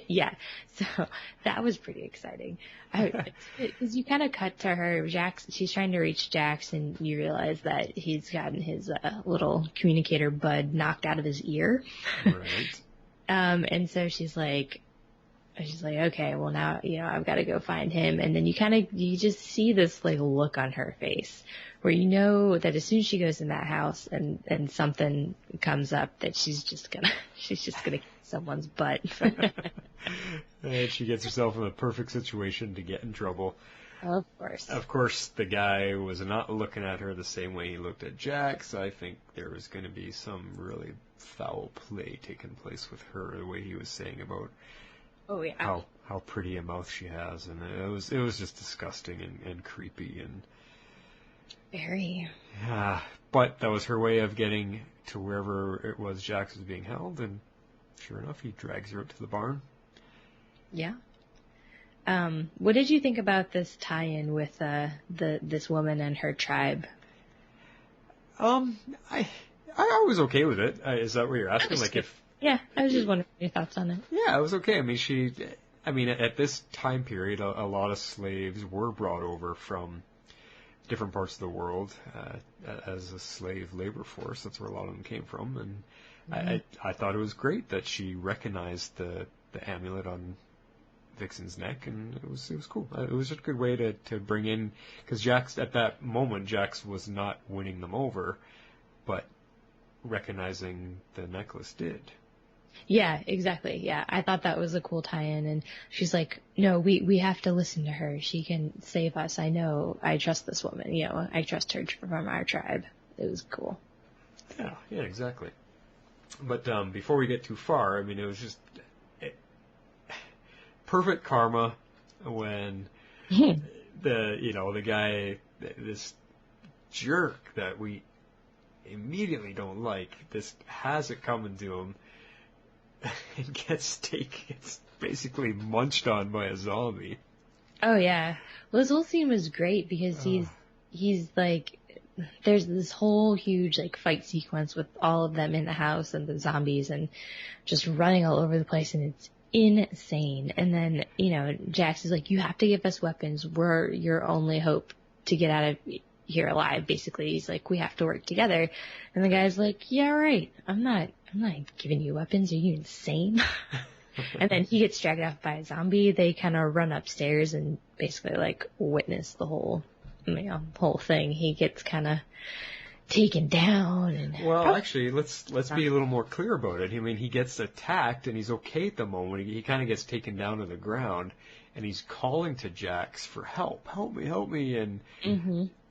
Speaker 3: Yeah, so that was pretty exciting. Because you kind of cut to her, she's trying to reach Jax, and you realize that he's gotten his little communicator bud knocked out of his ear.
Speaker 2: Right.
Speaker 3: And so she's like, okay, well now, I've got to go find him. And then you just see this like look on her face where you know that as soon as she goes in that house and something comes up, that she's just gonna kick someone's butt.
Speaker 2: And she gets herself in the perfect situation to get in trouble.
Speaker 3: Of course.
Speaker 2: Of course, the guy was not looking at her the same way he looked at Jax. I think there was going to be some really foul play taking place with her, the way he was saying about how pretty a mouth she has, and it was just disgusting and creepy and
Speaker 3: very.
Speaker 2: Yeah, but that was her way of getting to wherever it was Jax was being held, and sure enough, he drags her up to the barn. Yeah.
Speaker 3: What did you think about this tie-in with this woman and her tribe?
Speaker 2: I was okay with it. Is that what you're asking? Like if.
Speaker 3: Yeah, I was just wondering your thoughts on it.
Speaker 2: Yeah, it was okay. I mean, at this time period, a lot of slaves were brought over from different parts of the world as a slave labor force. That's where a lot of them came from, and I thought it was great that she recognized the amulet on Vixen's neck, and it was cool. It was just a good way to bring in, because at that moment, Jax was not winning them over, but recognizing the necklace did.
Speaker 3: Yeah, exactly. Yeah, I thought that was a cool tie-in, and she's like, no, we have to listen to her. She can save us. I trust this woman. I trust her from our tribe. It was cool.
Speaker 2: Yeah, exactly. But before we get too far, it was just perfect karma when the guy, this jerk that we immediately don't like, this has it coming to him, and gets basically munched on by a zombie.
Speaker 3: Oh yeah. Well, his whole scene was great because he's like there's this whole huge like fight sequence with all of them in the house and the zombies and just running all over the place, and it's insane. And then, you know, Jax is like, you have to give us weapons. We're your only hope to get out of here alive, basically. He's like, we have to work together. And the guy's like, yeah, right. I'm not giving you weapons. Are you insane? And then he gets dragged off by a zombie. They kind of run upstairs and basically like witness the whole thing. He gets kind of taken down. And
Speaker 2: well, actually, let's be a little more clear about it. I mean, he gets attacked and he's okay at the moment. He kind of gets taken down to the ground, and he's calling to Jax for help. Help me. And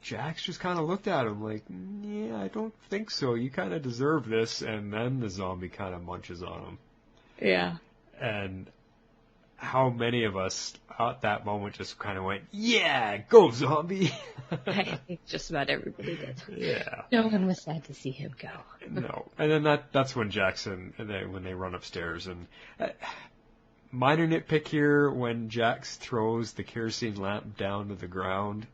Speaker 2: Jax just kind of looked at him like, yeah, I don't think so. You kind of deserve this. And then the zombie kind of munches on him.
Speaker 3: Yeah.
Speaker 2: And how many of us at that moment just kind of went, yeah, go zombie.
Speaker 3: I think just about everybody did.
Speaker 2: Yeah.
Speaker 3: No one was sad to see him go.
Speaker 2: No. And then that's when Jackson, when they run upstairs. And minor nitpick here, when Jax throws the kerosene lamp down to the ground,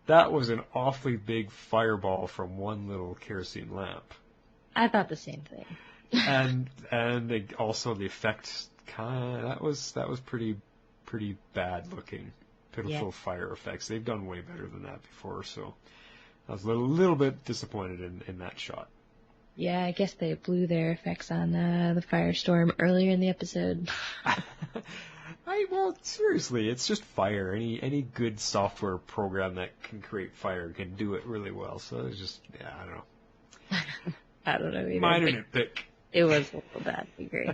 Speaker 2: that was an awfully big fireball from one little kerosene lamp.
Speaker 3: I thought the same thing.
Speaker 2: and also the effect that was pretty bad looking, pitiful fire effects. They've done way better than that before, so I was a little bit disappointed in that shot.
Speaker 3: Yeah, I guess they blew their effects on the firestorm earlier in the episode.
Speaker 2: Well, seriously, it's just fire. Any good software program that can create fire can do it really well. So it's just, I don't know.
Speaker 3: I don't know either.
Speaker 2: Minor nitpick.
Speaker 3: It was a little bad, I agree.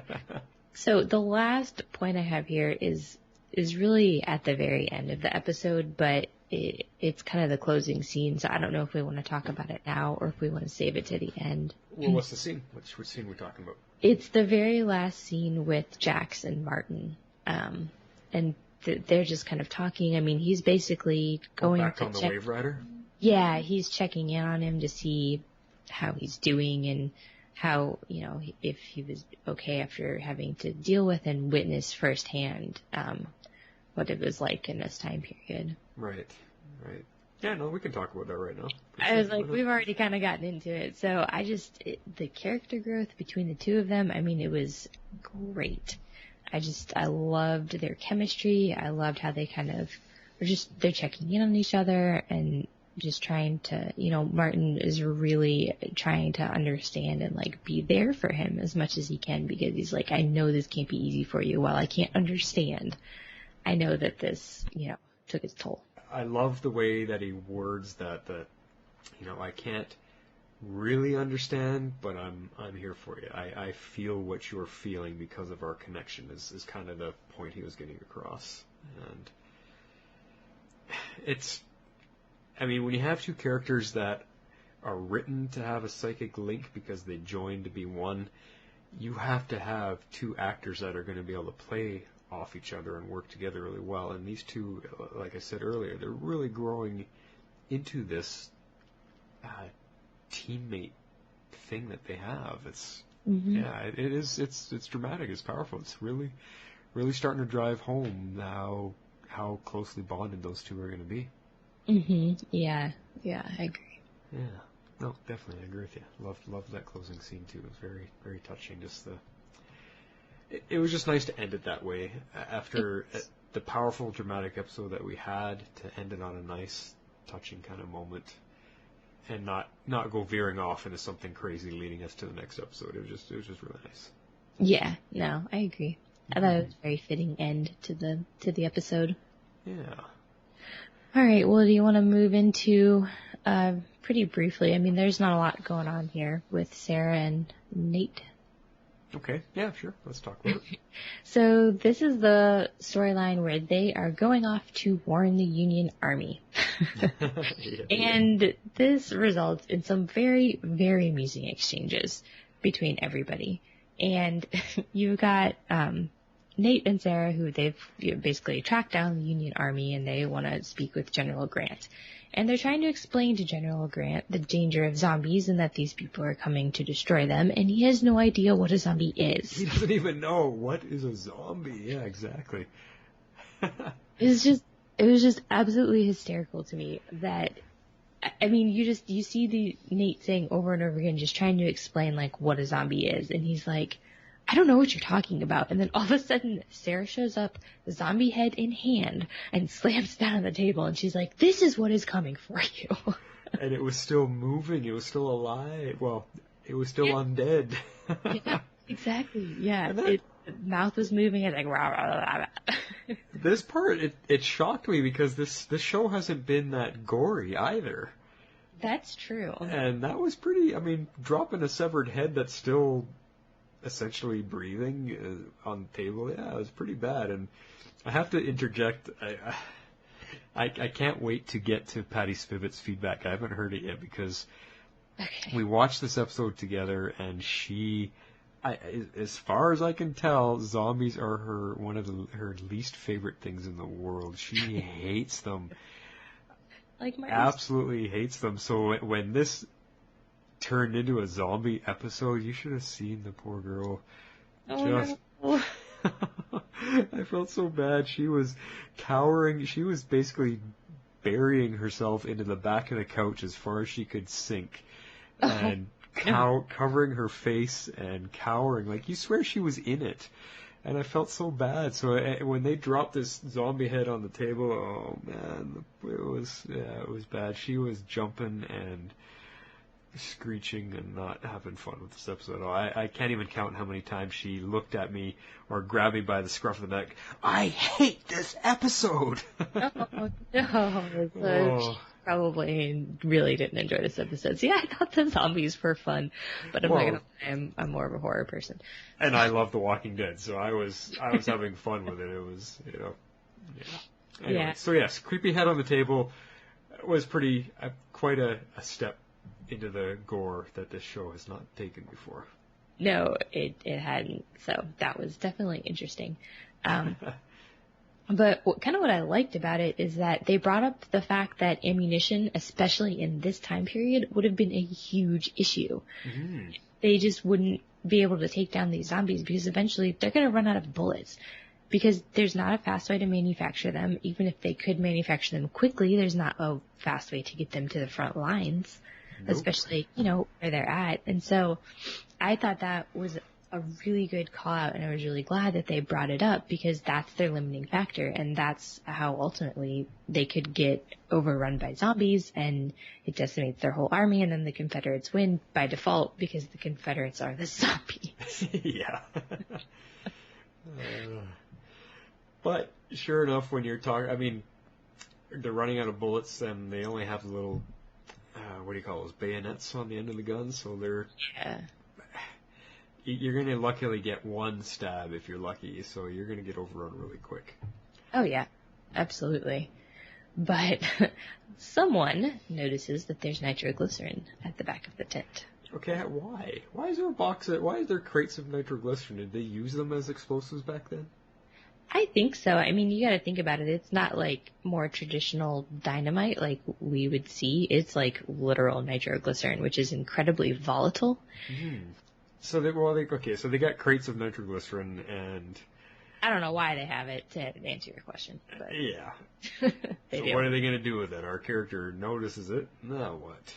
Speaker 3: So the last point I have here is really at the very end of the episode, but it's kind of the closing scene, so I don't know if we want to talk about it now or if we want to save it to the end.
Speaker 2: Well, what's the scene? Which scene are we talking about?
Speaker 3: It's the very last scene with Jax and Martin, and they're just kind of talking. I mean, he's basically going
Speaker 2: back
Speaker 3: to
Speaker 2: on the
Speaker 3: check.
Speaker 2: Waverider?
Speaker 3: Yeah, he's checking in on him to see how he's doing and how, if he was okay after having to deal with and witness firsthand what it was like in this time period.
Speaker 2: Right. Yeah, no, we can talk about that right now.
Speaker 3: I was like, we've already kind of gotten into it. So the character growth between the two of them, I mean, it was great. I loved their chemistry. I loved how they kind of they're checking in on each other and just trying to, Martin is really trying to understand and like be there for him as much as he can, because he's like, I know this can't be easy for you. While I can't understand, I know that this, took its toll.
Speaker 2: I love the way that he words that I can't really understand, but I'm here for you. I feel what you're feeling because of our connection is kind of the point he was getting across. And when you have two characters that are written to have a psychic link because they join to be one, you have to have two actors that are going to be able to play off each other and work together really well. And these two, like I said earlier, they're really growing into this teammate thing that they have. It's it's dramatic. It's powerful. It's really starting to drive home how closely bonded those two are going to be.
Speaker 3: Yeah, I agree.
Speaker 2: Yeah, no, definitely, I agree with you. Loved that closing scene too. It was very, very touching. It was just nice to end it that way after the powerful, dramatic episode that we had, to end it on a nice, touching kind of moment, and not go veering off into something crazy leading us to the next episode. It was just really nice. Yeah, no, I agree. I thought it was a very fitting end to the episode. Yeah. All right, well, do you want to move into, pretty briefly, there's not a lot going on here with Sarah and Nate. Okay, yeah, sure, let's talk about it. So this is the storyline where they are going off to warn the Union Army. And this results in some very, very amusing exchanges between everybody. And you've got, Nate and Sarah, who they've basically tracked down the Union Army, and they want to speak with General Grant. And they're trying to explain to General Grant the danger of zombies and that these people are coming to destroy them, and he has no idea what a zombie is. He doesn't even know what is a zombie. Yeah, exactly. It was just absolutely hysterical to me that,
Speaker 3: I mean, you see Nate saying over and over again, just trying to explain, like, what a zombie is. And he's like, I don't know what you're talking about. And then all of a sudden, Sarah shows up, zombie head in hand, and slams down on the table. And she's like, this is what is coming for you.
Speaker 2: And it was still moving. It was still alive. Well, it was still undead.
Speaker 3: Yeah, exactly. Yeah. The mouth was moving. It's like, rah, rah, rah, rah.
Speaker 2: This part, it shocked me because this show hasn't been that gory either.
Speaker 3: That's true.
Speaker 2: And that was pretty, I mean, dropping a severed head that's still essentially breathing on the table, yeah, it was pretty bad. And I have to interject, I can't wait to get to Patty Spivet's feedback. I haven't heard it yet because we watched this episode together, and as far as I can tell, zombies are one of her least favorite things in the world. She hates them.
Speaker 3: Like
Speaker 2: absolutely hates them. So when this turned into a zombie episode, you should have seen the poor girl.
Speaker 3: Oh, no.
Speaker 2: I felt so bad. She was cowering. She was basically burying herself into the back of the couch as far as she could sink, and covering her face and cowering. Like, you swear she was in it. And I felt so bad. So when they dropped this zombie head on the table, oh man, it was bad. She was jumping and screeching and not having fun with this episode at all. I can't even count how many times she looked at me or grabbed me by the scruff of the neck. I hate this episode!
Speaker 3: Oh, no. So she probably really didn't enjoy this episode. See, I thought the zombies were fun, but I'm not gonna lie, I'm more of a horror person.
Speaker 2: And I love The Walking Dead, so I was having fun with it. It was, yeah. Anyway, so yes, creepy head on the table was quite a step into the gore that this show has not taken before.
Speaker 3: No, it hadn't. So that was definitely interesting. But what I liked about it is that they brought up the fact that ammunition, especially in this time period, would have been a huge issue. Mm. They just wouldn't be able to take down these zombies because eventually they're going to run out of bullets. Because there's not a fast way to manufacture them. Even if they could manufacture them quickly, there's not a fast way to get them to the front lines. Nope. Especially, where they're at. And so I thought that was a really good call out, and I was really glad that they brought it up because that's their limiting factor, and that's how ultimately they could get overrun by zombies, and it decimates their whole army, and then the Confederates win by default because the Confederates are the zombies.
Speaker 2: Yeah. But sure enough, when you're talking, I mean, they're running out of bullets, and they only have little, what do you call those, bayonets on the end of the gun, so they're...
Speaker 3: Yeah.
Speaker 2: You're going to luckily get one stab if you're lucky, so you're going to get overrun really quick.
Speaker 3: Oh, yeah. Absolutely. But someone notices that there's nitroglycerin at the back of the tent.
Speaker 2: Okay, why? Why is there crates of nitroglycerin? Did they use them as explosives back then?
Speaker 3: I think so. I mean, you got to think about it. It's not like more traditional dynamite like we would see. It's like literal nitroglycerin, which is incredibly volatile. Mm.
Speaker 2: So they got crates of nitroglycerin, and
Speaker 3: I don't know why they have it, to answer your question. But
Speaker 2: yeah. So what are they going to do with it? Our character notices it. Now what?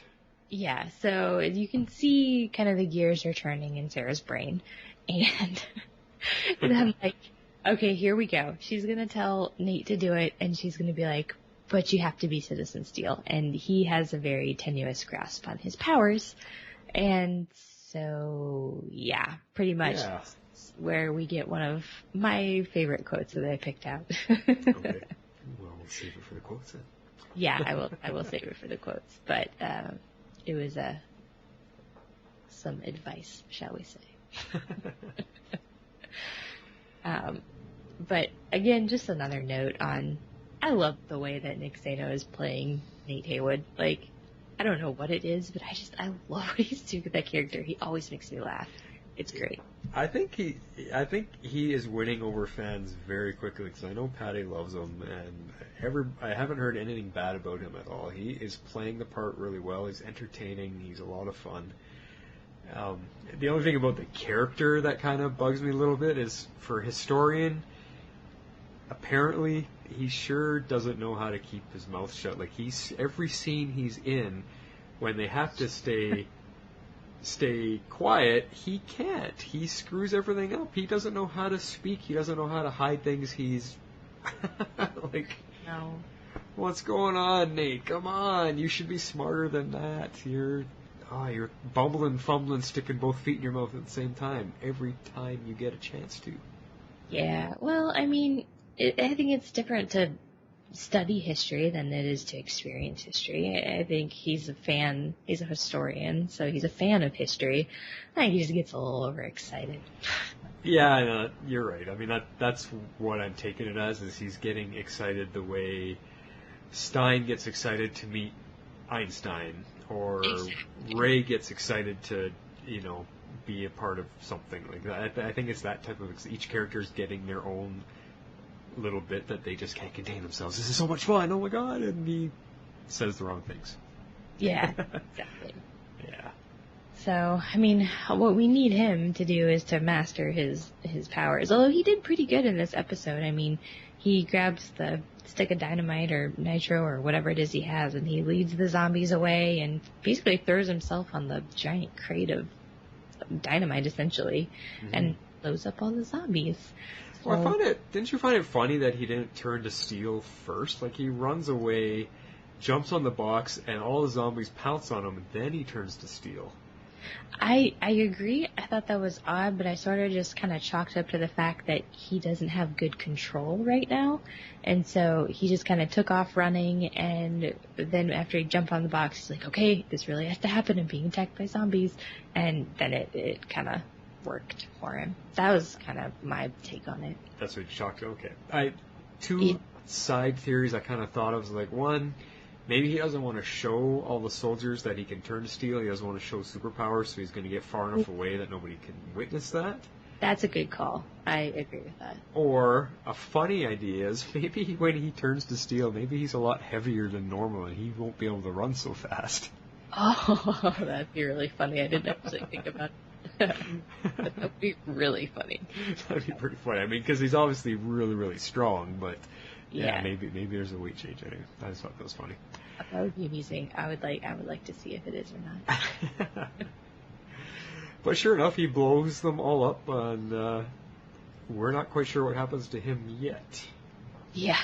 Speaker 3: Yeah. So you can see kind of the gears are turning in Sarah's brain, and I'm like, okay, here we go. She's going to tell Nate to do it, and she's going to be like, but you have to be Citizen Steel. And he has a very tenuous grasp on his powers. And so, yeah, pretty much where we get one of my favorite quotes that I picked out.
Speaker 2: Okay. Well, we'll save it for the quotes then.
Speaker 3: Yeah, I will save it for the quotes. But it was some advice, shall we say. But again, just another note on, I love the way that Nick Saino is playing Nate Haywood. Like, I don't know what it is, but I love what he's doing with that character. He always makes me laugh. It's great.
Speaker 2: I think he is winning over fans very quickly because I know Patty loves him, and I haven't heard anything bad about him at all. He is playing the part really well. He's entertaining. He's a lot of fun. The only thing about the character that kind of bugs me a little bit is, for Historian, apparently he sure doesn't know how to keep his mouth shut. Like, every scene he's in, when they have to stay quiet, he can't. He screws everything up. He doesn't know how to speak. He doesn't know how to hide things. He's like,
Speaker 3: no.
Speaker 2: What's going on, Nate? Come on, you should be smarter than that. You're bumbling, fumbling, sticking both feet in your mouth at the same time every time you get a chance to.
Speaker 3: Yeah, well, I mean, I think it's different to study history than it is to experience history. I think he's a historian, so he's a fan of history. I think he just gets a little overexcited.
Speaker 2: Yeah, I know, you're right. I mean, that's what I'm taking it as, is he's getting excited the way Stein gets excited to meet Einstein, or exactly. Ray gets excited to, be a part of something like that. I think it's that type of, each character is getting their own little bit that they just can't contain themselves. This is so much fun, oh my god, and he says the wrong things.
Speaker 3: Yeah, exactly.
Speaker 2: Yeah.
Speaker 3: So, I mean, what we need him to do is to master his powers. Although he did pretty good in this episode. I mean, he grabs the stick of dynamite or nitro or whatever it is he has, and he leads the zombies away and basically throws himself on the giant crate of dynamite, essentially, and blows up all the zombies. So,
Speaker 2: well, didn't you find it funny that he didn't turn to steel first? Like, he runs away, jumps on the box, and all the zombies pounce on him, and then he turns to steel.
Speaker 3: I agree. I thought that was odd, but I sort of just kind of chalked up to the fact that he doesn't have good control right now. And so he just kind of took off running, and then after he jumped on the box, he's like, okay, this really has to happen. I'm being attacked by zombies. And then it kind of worked for him. That was kind of my take on it.
Speaker 2: That's what you chalked. Okay. Two side theories I kind of thought of was like, one, maybe he doesn't want to show all the soldiers that he can turn to steel. He doesn't want to show superpowers, so he's going to get far enough away that nobody can witness that.
Speaker 3: That's a good call. I agree with that.
Speaker 2: Or a funny idea is maybe when he turns to steel, maybe he's a lot heavier than normal and he won't be able to run so fast.
Speaker 3: Oh, that'd be really funny. I didn't actually think about it. That would be really funny.
Speaker 2: That'd be pretty funny. I mean, because he's obviously really, really strong, but yeah, maybe there's a weight change anyway. I just thought that was funny.
Speaker 3: That would be amusing. I would like to see if it is or not.
Speaker 2: But sure enough, he blows them all up, and we're not quite sure what happens to him yet.
Speaker 3: Yeah,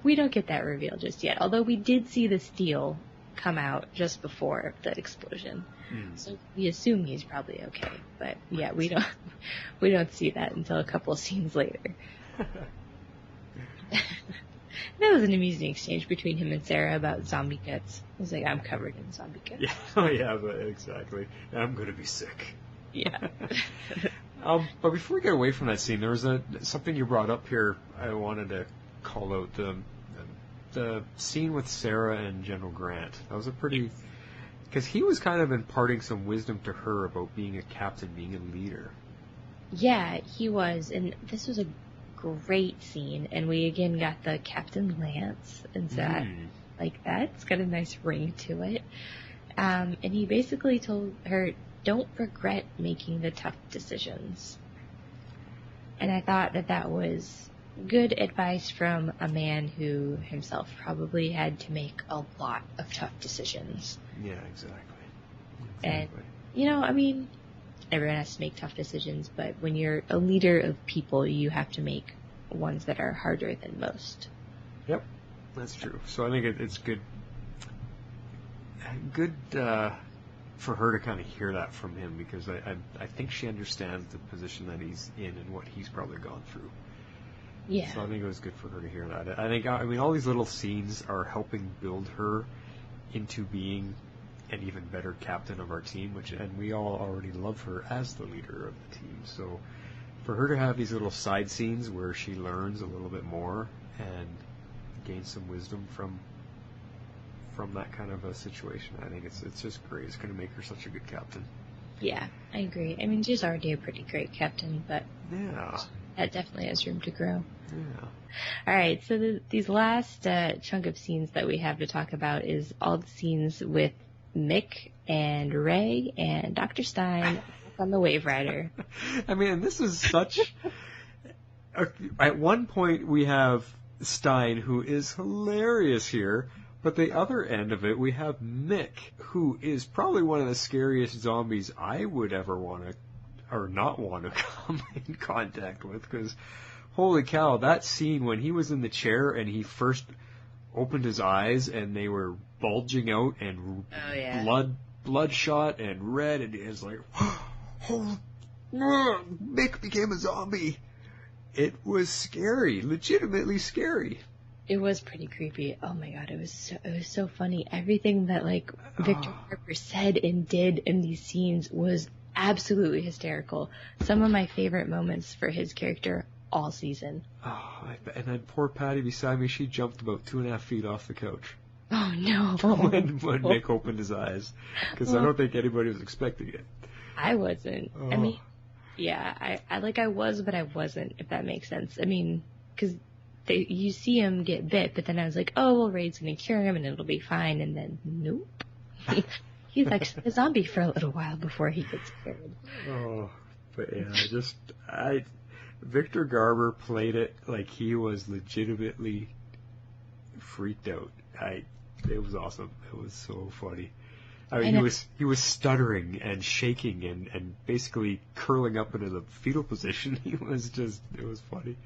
Speaker 3: we don't get that reveal just yet. Although we did see the steel come out just before the explosion, so we assume he's probably okay. But yeah, we don't see that until a couple of scenes later. That was an amusing exchange between him and Sarah about zombie guts. I was like, I'm covered in zombie guts.
Speaker 2: Yeah, oh yeah, exactly. I'm gonna be sick.
Speaker 3: Yeah.
Speaker 2: But before we get away from that scene, there was something you brought up here. I wanted to call out the scene with Sarah and General Grant. That was a pretty, because he was kind of imparting some wisdom to her about being a captain, being a leader. Yeah,
Speaker 3: he was, and this was a great scene, and we again got the Captain Lance, and so that's got a nice ring to it. And he basically told her, don't regret making the tough decisions. And I thought that was good advice from a man who himself probably had to make a lot of tough decisions.
Speaker 2: Yeah, exactly.
Speaker 3: And, I mean, everyone has to make tough decisions, but when you're a leader of people, you have to make ones that are harder than most.
Speaker 2: Yep, that's true. So I think it's good for her to kind of hear that from him, because I think she understands the position that he's in and what he's probably gone through.
Speaker 3: Yeah.
Speaker 2: So I think it was good for her to hear that. I mean, all these little scenes are helping build her into being an even better captain of our team, and we all already love her as the leader of the team. So for her to have these little side scenes where she learns a little bit more and gains some wisdom from that kind of a situation, I think it's just great. It's going to make her such a good captain.
Speaker 3: Yeah, I agree. I mean, she's already a pretty great captain, but
Speaker 2: yeah,
Speaker 3: that definitely has room to grow.
Speaker 2: Yeah.
Speaker 3: All right, so these last chunk of scenes that we have to talk about is all the scenes with Mick and Ray and Dr. Stein on the Waverider.
Speaker 2: I mean, this is such... at one point we have Stein, who is hilarious here, but the other end of it we have Mick, who is probably one of the scariest zombies I would ever want to, or not want to come in contact with, because holy cow, that scene when he was in the chair and he first opened his eyes and they were bulging out and bloodshot and red, and he was like, oh, Mick became a zombie. It was scary, legitimately scary.
Speaker 3: It was pretty creepy. Oh my god, it was so funny. Everything that Victor Harper said and did in these scenes was absolutely hysterical. Some of my favorite moments for his character all season.
Speaker 2: Oh, and then poor Patty beside me, she jumped about 2.5 feet off the couch.
Speaker 3: Oh no!
Speaker 2: when Mick opened his eyes, because I don't think anybody was expecting it.
Speaker 3: I wasn't. Oh. I mean, yeah, I was, but I wasn't. If that makes sense. I mean, because you see him get bit, but then I was like, oh, well, Ray's gonna cure him and it'll be fine, and then nope. He's actually a zombie for a little while before he gets cured. Oh,
Speaker 2: but yeah, Victor Garber played it like he was legitimately freaked out. It was awesome. It was so funny. I mean, he was stuttering and shaking and basically curling up into the fetal position. It was funny.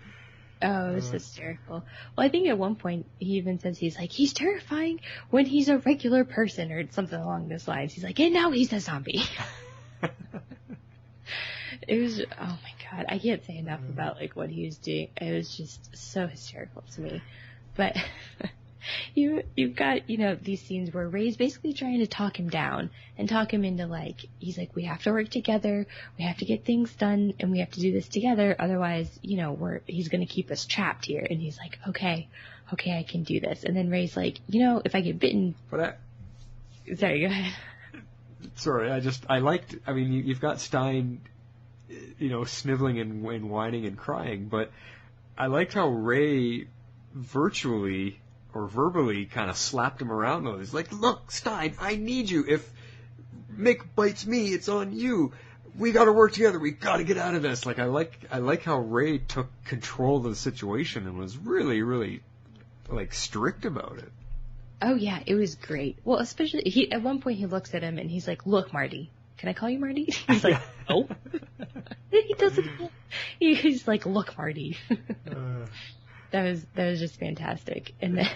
Speaker 3: Oh, it was hysterical. Well, I think at one point he even says he's terrifying when he's a regular person or something along those lines. He's like, and now he's a zombie. It was, oh my god, I can't say enough about what he was doing. It was just so hysterical to me. But you've got, these scenes where Ray's basically trying to talk him down and talk him into he's like, we have to work together, we have to get things done, and we have to do this together, otherwise, he's going to keep us trapped here. And he's like, okay, I can do this. And then Ray's like, if I get bitten. Sorry, go ahead.
Speaker 2: Sorry, I mean, you've got Stein, sniveling and whining and crying, but I liked how Ray virtually or verbally kind of slapped him around though. He's like, look, Stein, I need you. If Mick bites me, it's on you. We gotta work together. We gotta get out of this. I like how Ray took control of the situation and was really, really, strict about it.
Speaker 3: Oh yeah, it was great. Well, especially, at one point he looks at him and he's like, look, Marty. Can I call you Marty? He's like, no. He doesn't. He's like, look, Marty. That was just fantastic. And then,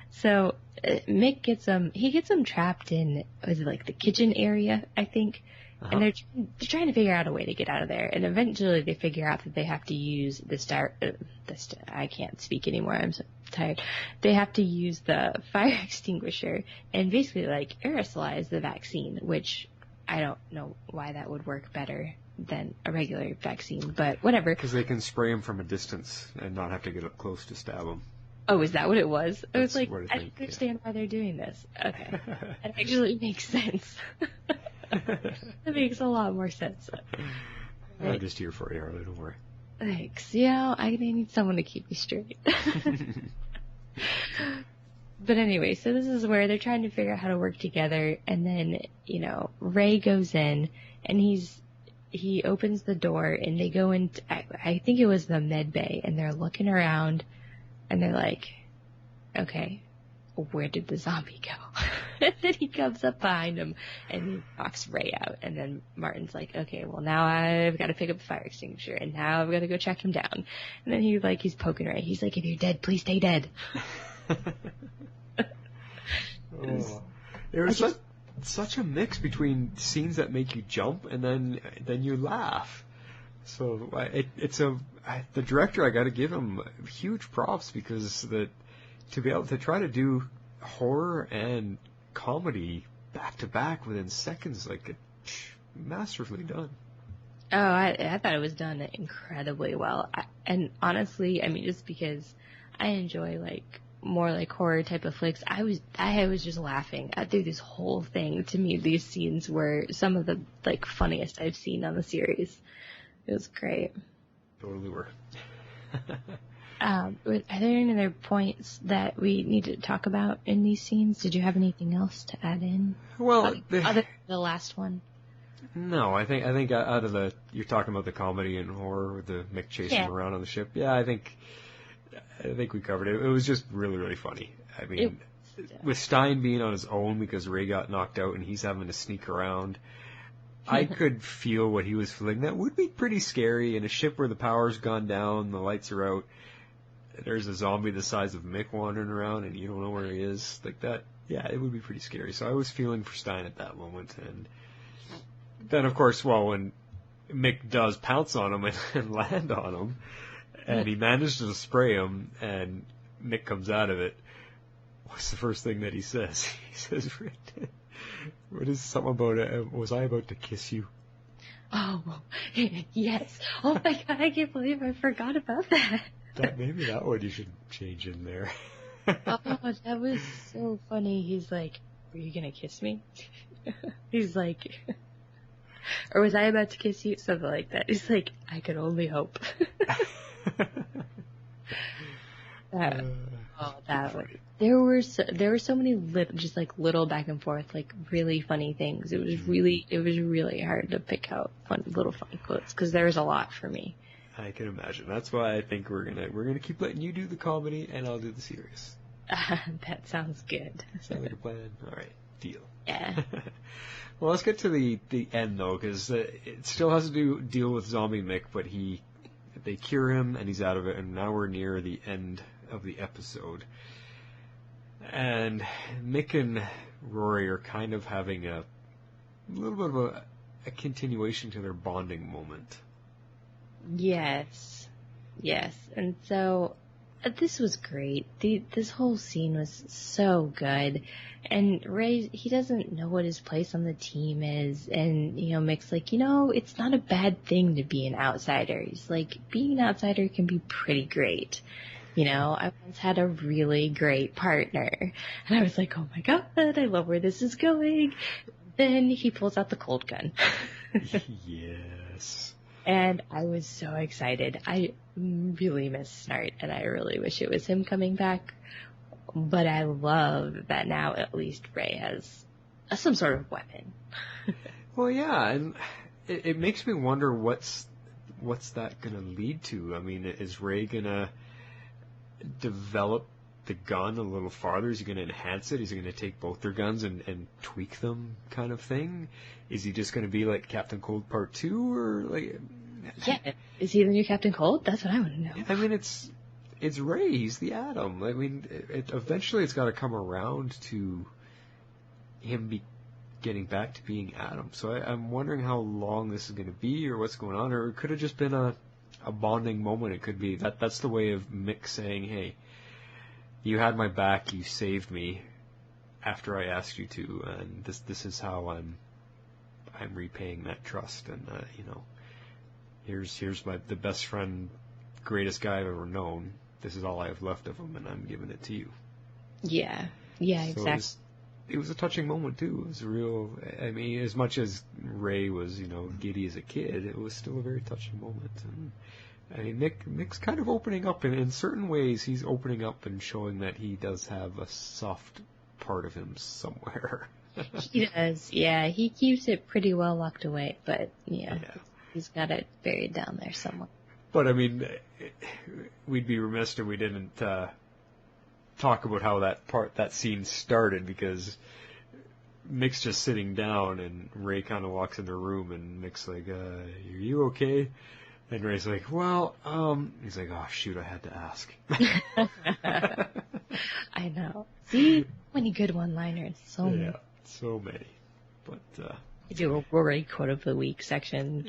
Speaker 3: so Mick gets him trapped in, was it the kitchen area, I think? Uh-huh. And they're trying to figure out a way to get out of there. And eventually they figure out that they have to use I can't speak anymore. I'm so tired. They have to use the fire extinguisher and basically aerosolize the vaccine, which I don't know why that would work better than a regular vaccine, but whatever.
Speaker 2: Because they can spray them from a distance and not have to get up close to stab them.
Speaker 3: Oh, is that what it was? I was like, I don't understand why they're doing this. Okay. That actually makes sense. That makes a lot more sense.
Speaker 2: I'm just here for you, Harley, don't worry.
Speaker 3: Thanks. Yeah, I need someone to keep me straight. But anyway, so this is where they're trying to figure out how to work together, and then, Ray goes in, and he opens the door, and they go into, I think it was the med bay, and they're looking around, and they're like, okay, where did the zombie go? And then he comes up behind him, and he knocks Ray out, and then Martin's like, okay, well, now I've got to pick up the fire extinguisher, and now I've got to go check him down. And then he's poking Ray. He's like, if you're dead, please stay dead.
Speaker 2: There was such a mix between scenes that make you jump and then you laugh. So the director, I got to give him huge props, because to be able to try to do horror and comedy back to back within seconds, masterfully done.
Speaker 3: Oh, I thought it was done incredibly well. And honestly, I mean, just because I enjoy more horror type of flicks, I was just laughing through this whole thing. To me, these scenes were some of the funniest I've seen on the series. It was great.
Speaker 2: Totally were.
Speaker 3: Are there any other points that we need to talk about in these scenes? Did you have anything else to add in?
Speaker 2: Well,
Speaker 3: other than the last one.
Speaker 2: No, I think out of you're talking about the comedy and horror with the Mick chasing him around on the ship. Yeah, I think we covered it. It was just really, really funny. I mean, with Stein being on his own because Ray got knocked out and he's having to sneak around, I could feel what he was feeling. That would be pretty scary in a ship where the power's gone down, the lights are out. There's a zombie the size of Mick wandering around and you don't know where he is. Like that, yeah, it would be pretty scary. So I was feeling for Stein at that moment. And then, of course, when Mick does pounce on him and land on him, and he manages to spray him, and Mick comes out of it, what's the first thing that he says? He says, what is something about, was I about to kiss you?
Speaker 3: Oh, yes. Oh my God, I can't believe I forgot about that.
Speaker 2: Maybe that one you should change in there.
Speaker 3: Oh, that was so funny. He's like, were you going to kiss me? He's like, or was I about to kiss you? Something like that. He's like, I could only hope. There were so many little back and forth, like really funny things. It was really hard to pick out little funny quotes because there was a lot for me.
Speaker 2: I can imagine. That's why I think we're gonna keep letting you do the comedy and I'll do the serious.
Speaker 3: That sounds good.
Speaker 2: Sounds like a plan. All right, deal.
Speaker 3: Yeah.
Speaker 2: Well, let's get to the end though, because it still has to deal with Zombie Mick, but they cure him and he's out of it, and now we're near the end of the episode. And Mick and Rory are kind of having a little bit of a continuation to their bonding moment.
Speaker 3: Yes. And so this was great. This whole scene was so good. And Ray, he doesn't know what his place on the team is. And, Mick's like, it's not a bad thing to be an outsider. He's like, being an outsider can be pretty great. I once had a really great partner. And I was like, oh my God, I love where this is going. Then he pulls out the cold gun.
Speaker 2: Yes.
Speaker 3: And I was so excited. I really miss Snart, and I really wish it was him coming back. But I love that now at least Ray has some sort of weapon.
Speaker 2: Well, yeah, and it makes me wonder what's that going to lead to. I mean, is Ray going to develop the gun a little farther? Is he going to enhance it? Is he going to take both their guns and tweak them kind of thing? Is he just going to be like Captain Cold Part 2 or like...
Speaker 3: Yeah, is he the new Captain Cold? That's what I want to know.
Speaker 2: I mean, it's Ray. He's the Atom. I mean, eventually it's got to come around to him getting back to being Atom. So I'm wondering how long this is going to be or what's going on. Or it could have just been a bonding moment. It could be that's the way of Mick saying, hey, you had my back, you saved me after I asked you to, and this is how I'm repaying that trust, and here's the best friend, greatest guy I've ever known. This is all I have left of him, and I'm giving it to you.
Speaker 3: Yeah, so exactly.
Speaker 2: It was a touching moment too. It was real. I mean, as much as Ray was, giddy as a kid, it was still a very touching moment. And I mean, Mick's kind of opening up, and in certain ways, he's opening up and showing that he does have a soft part of him somewhere.
Speaker 3: He does, yeah. He keeps it pretty well locked away, but yeah, he's got it buried down there somewhere.
Speaker 2: But I mean, we'd be remiss if we didn't talk about how that scene started, because Mick's just sitting down, and Ray kind of walks in the room, and Mick's like, "Are you okay?" And Ray's like, well, he's like, oh, shoot, I had to ask.
Speaker 3: I know. See, many good one-liners. So many.
Speaker 2: Yeah, so many. But,
Speaker 3: we do a Rory quote of the week section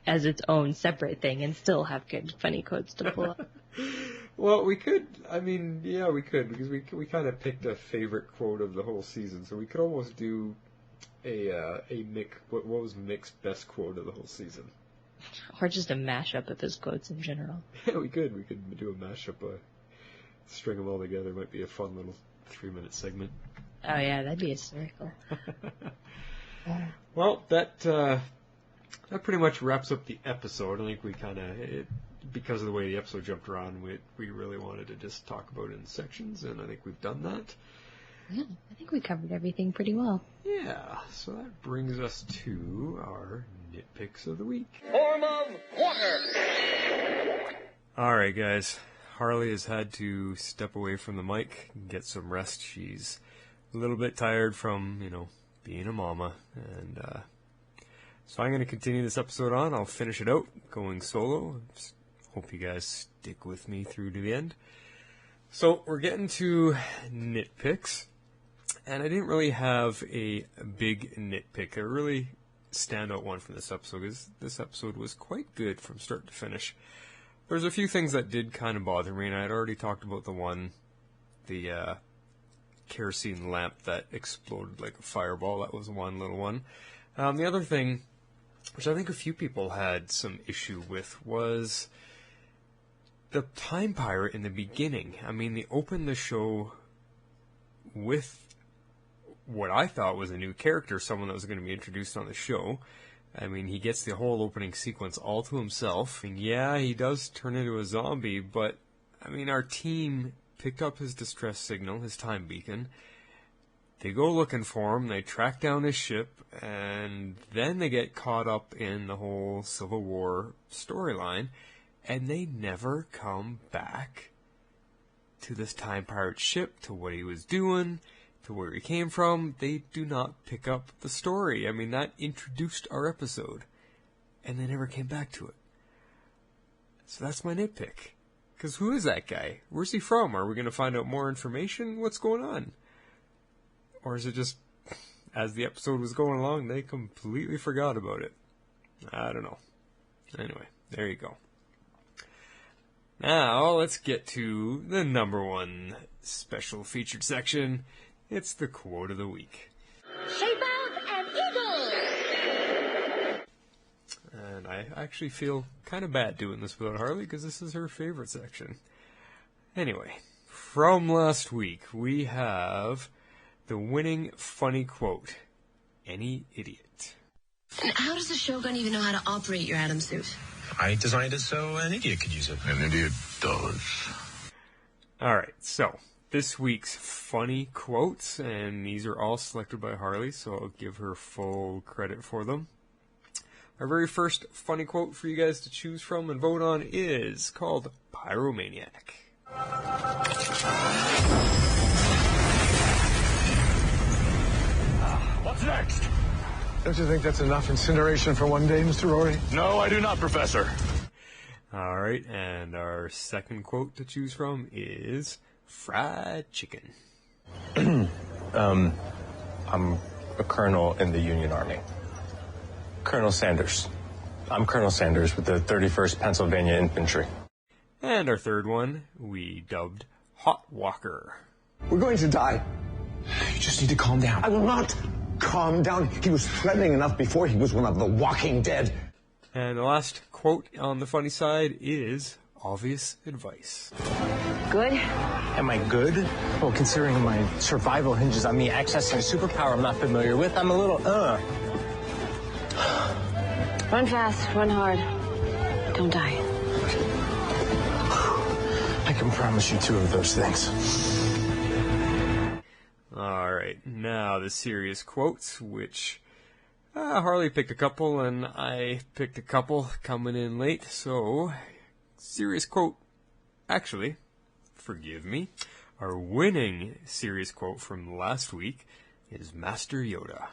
Speaker 3: as its own separate thing and still have good, funny quotes to pull up.
Speaker 2: Well, we could, we could, because we kind of picked a favorite quote of the whole season, so we could almost do a Mick, what was Mick's best quote of the whole season?
Speaker 3: Or just a mashup of his quotes in general.
Speaker 2: Yeah, we could do a mashup, string them all together. Might be a fun little 3-minute segment.
Speaker 3: Oh yeah, that'd be hysterical.
Speaker 2: Well, that pretty much wraps up the episode. I think we because of the way the episode jumped around, we really wanted to just talk about it in sections, and I think we've done that.
Speaker 3: Yeah, I think we covered everything pretty well.
Speaker 2: Yeah, so that brings us to our nitpicks of the week.
Speaker 4: Form of water!
Speaker 2: Alright, guys. Harley has had to step away from the mic and get some rest. She's a little bit tired from, being a mama. And so I'm going to continue this episode on. I'll finish it out going solo. Just hope you guys stick with me through to the end. So we're getting to nitpicks. And I didn't really have a big nitpick, a really standout one from this episode, because this episode was quite good from start to finish. There's a few things that did kind of bother me, and I had already talked about the kerosene lamp that exploded like a fireball. That was one little one. The other thing, which I think a few people had some issue with, was the time pirate in the beginning. I mean, they opened the show with what I thought was a new character, someone that was going to be introduced on the show. I mean, he gets the whole opening sequence all to himself. And yeah, he does turn into a zombie, but, I mean, our team picked up his distress signal, his time beacon. They go looking for him, they track down his ship, and then they get caught up in the whole Civil War storyline, and they never come back to this time pirate ship, to what he was doing, to where he came from. They do not pick up the story. I mean, that introduced our episode, and they never came back to it. So that's my nitpick. Because who is that guy? Where's he from? Are we going to find out more information? What's going on? Or is it just, as the episode was going along, they completely forgot about it? I don't know. Anyway, there you go. Now, let's get to the number one special featured section. It's the quote of the week.
Speaker 4: Shape out an eagle!
Speaker 2: And I actually feel kind of bad doing this without Harley, because this is her favorite section. Anyway, from last week, we have the winning funny quote. Any idiot.
Speaker 5: And how does the Shogun even know how to operate your atom suit?
Speaker 6: I designed it so an idiot could use it. An idiot does.
Speaker 2: Alright, so this week's funny quotes, and these are all selected by Harley, so I'll give her full credit for them. Our very first funny quote for you guys to choose from and vote on is called Pyromaniac.
Speaker 6: What's next?
Speaker 7: Don't you think that's enough incineration for one day, Mr. Rory?
Speaker 6: No, I do not, Professor.
Speaker 2: Alright, and our second quote to choose from is fried chicken.
Speaker 8: I'm a colonel in the Union Army. Colonel Sanders. I'm Colonel Sanders with the 31st Pennsylvania Infantry.
Speaker 2: And our third one, we dubbed Hot Walker.
Speaker 7: We're going to die.
Speaker 6: You just need to calm down.
Speaker 7: I will not calm down. He was threatening enough before he was one of the walking dead.
Speaker 2: And the last quote on the funny side is obvious advice.
Speaker 5: Good?
Speaker 8: Am I good? Well, considering my survival hinges on me accessing a superpower I'm not familiar with, I'm a little,
Speaker 5: Run fast, run hard. Don't die.
Speaker 8: I can promise you two of those things.
Speaker 2: Alright, now the serious quotes, which Harley picked a couple and I picked a couple coming in late, so serious quote, actually, forgive me, our winning serious quote from last week is Master Yoda.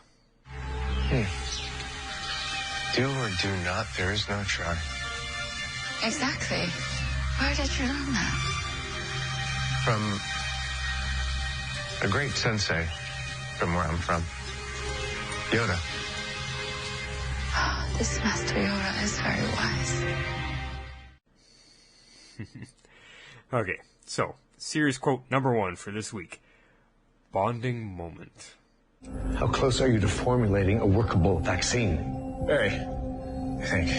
Speaker 6: Do or do not, there is no try.
Speaker 5: Exactly. Where did you learn that?
Speaker 6: From a great sensei from where I'm from. Yoda.
Speaker 5: Oh, this Master Yoda is very wise.
Speaker 2: Okay, so, serious quote number one for this week. Bonding moment.
Speaker 7: How close are you to formulating a workable vaccine?
Speaker 6: Very, I think.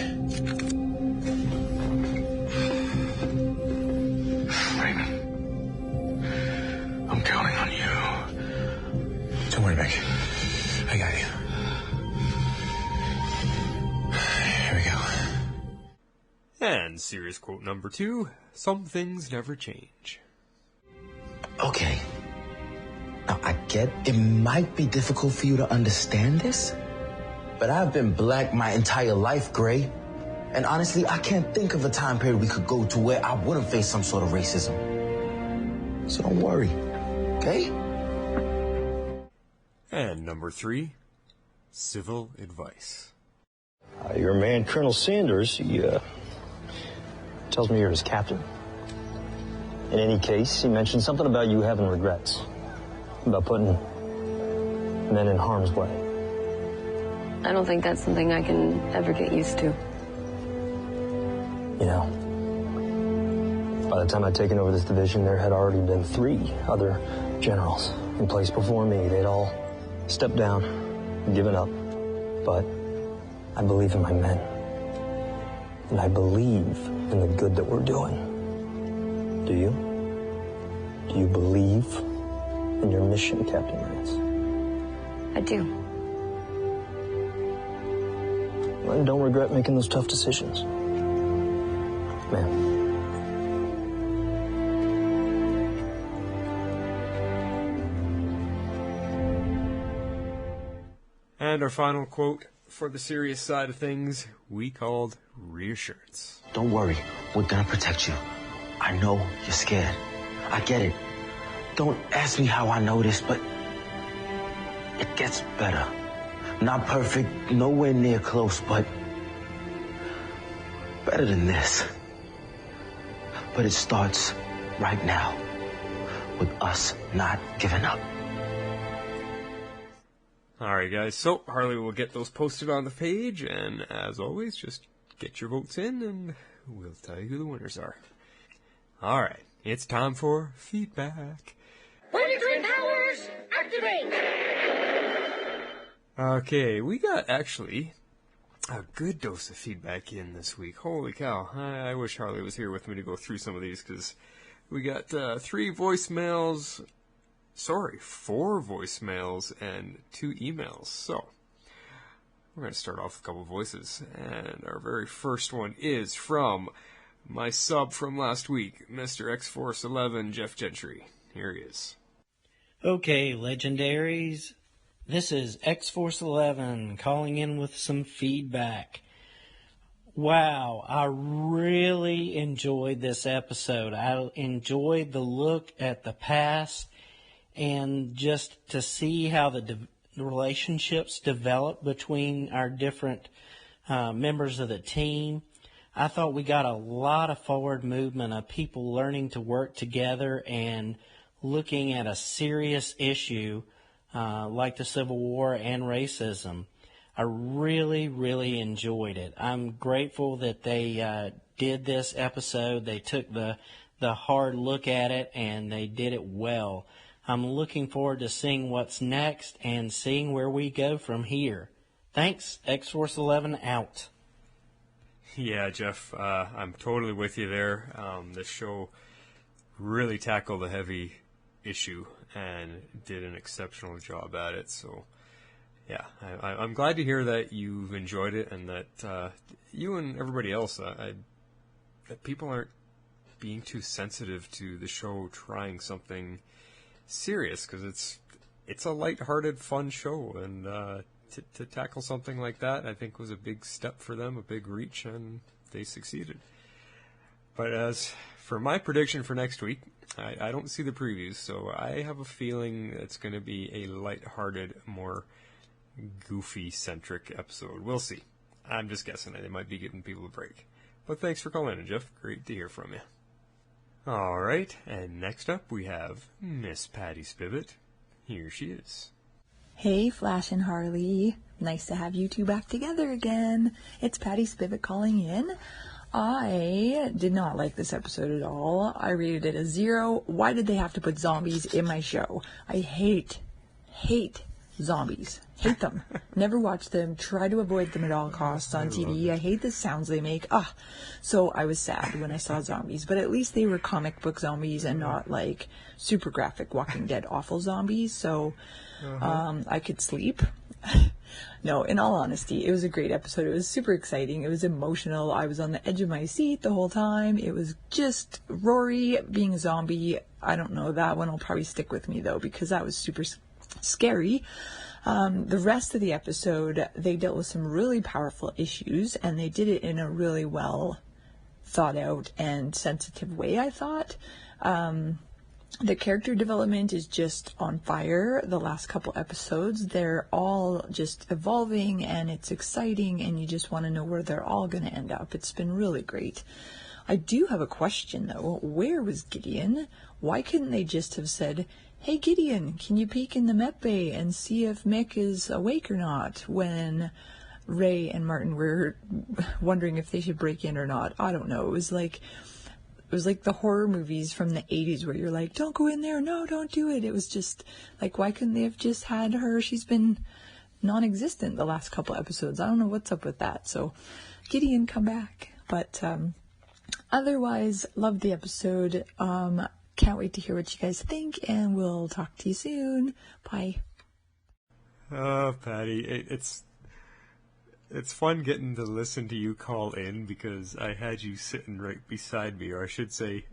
Speaker 6: Raymond, I'm counting on you. Don't worry, Mick. I got you. Here we go.
Speaker 2: And serious quote number two, some things never change.
Speaker 9: Okay. Now, I get it might be difficult for you to understand this, but I've been black my entire life, Gray. And honestly, I can't think of a time period we could go to where I wouldn't face some sort of racism. So don't worry, okay?
Speaker 2: And number 3, civil advice.
Speaker 10: Your man, Colonel Sanders, he tells me you're his captain. In any case, he mentioned something about you having regrets. About putting men in harm's way.
Speaker 5: I don't think that's something I can ever get used to.
Speaker 10: You know, by the time I'd taken over this division, there had already been 3 other generals in place before me. They'd all stepped down and given up. But I believe in my men. And I believe in the good that we're doing. Do you? Do you believe in your mission, Captain Rance?
Speaker 5: I do.
Speaker 10: And don't regret making those tough decisions. Ma'am.
Speaker 2: And our final quote for the serious side of things, we called reassurance.
Speaker 9: Don't worry, we're gonna protect you. I know you're scared. I get it. Don't ask me how I know this, but it gets better. Not perfect, nowhere near close, but better than this. But it starts right now with us not giving up.
Speaker 2: Alright guys, so Harley will get those posted on the page, and as always, just get your votes in and we'll tell you who the winners are. Alright, it's time for feedback.
Speaker 4: Twin powers, activate!
Speaker 2: Okay, we got actually a good dose of feedback in this week. Holy cow, I wish Harley was here with me to go through some of these, because we got 4 voicemails and 2 emails. So, we're going to start off with a couple of voices. And our very first one is from my sub from last week, Mr. X-Force 11, Jeff Gentry. Here he is.
Speaker 11: Okay, legendaries. This is X-Force 11 calling in with some feedback. Wow, I really enjoyed this episode. I enjoyed the look at the past and just to see how the relationships develop between our different members of the team. I thought we got a lot of forward movement of people learning to work together and looking at a serious issue like the Civil War and racism. I really, really enjoyed it. I'm grateful that they did this episode. They took the hard look at it and they did it well. I'm looking forward to seeing what's next and seeing where we go from here. Thanks, X-Force 11 out.
Speaker 2: Yeah, Jeff, I'm totally with you there. This show really tackled a heavy issue and did an exceptional job at it. So, yeah, I'm glad to hear that you've enjoyed it and that you and everybody else, that people aren't being too sensitive to the show trying something serious, because it's a lighthearted, fun show, and to tackle something like that, I think was a big step for them, a big reach, and they succeeded. But as for my prediction for next week, I don't see the previews, so I have a feeling it's going to be a lighthearted, more goofy-centric episode. We'll see. I'm just guessing. They might be giving people a break. But thanks for calling in, Jeff. Great to hear from you. All right, and next up we have Miss Patty Spivot. Here she is.
Speaker 12: Hey, Flash and Harley. Nice to have you two back together again. It's Patty Spivot calling in. I did not like this episode at all. I rated it a 0. Why did they have to put zombies in my show? I hate zombies. Hate them. Never watch them. Try to avoid them at all costs on TV. I hate the sounds they make. So I was sad when I saw zombies. But at least they were comic book zombies and not like super graphic Walking Dead awful zombies. So I could sleep. No, in all honesty, it was a great episode. It was super exciting. It was emotional. I was on the edge of my seat the whole time. It was just Rory being a zombie. I don't know, that one will probably stick with me though, because that was super scary. The rest of the episode, they dealt with some really powerful issues, and they did it in a really well thought out and sensitive way, I thought. The character development is just on fire. The last couple episodes, they're all just evolving, and it's exciting, and you just want to know where they're all going to end up. It's been really great. I do have a question though. Where was Gideon? Why couldn't they just have said, "Hey Gideon, can you peek in the med bay and see if Mick is awake or not?" when Ray and Martin were wondering if they should break in or not. I don't know. It was like the horror movies from the 80s where you're like, "Don't go in there. No, don't do it." It was just like, why couldn't they have just had her? She's been non-existent the last couple episodes. I don't know what's up with that. So Gideon, come back. But otherwise, loved the episode. Can't wait to hear what you guys think, and we'll talk to you soon. Bye.
Speaker 2: Oh, Patty, it's fun getting to listen to you call in, because I had you sitting right beside me, or I should say,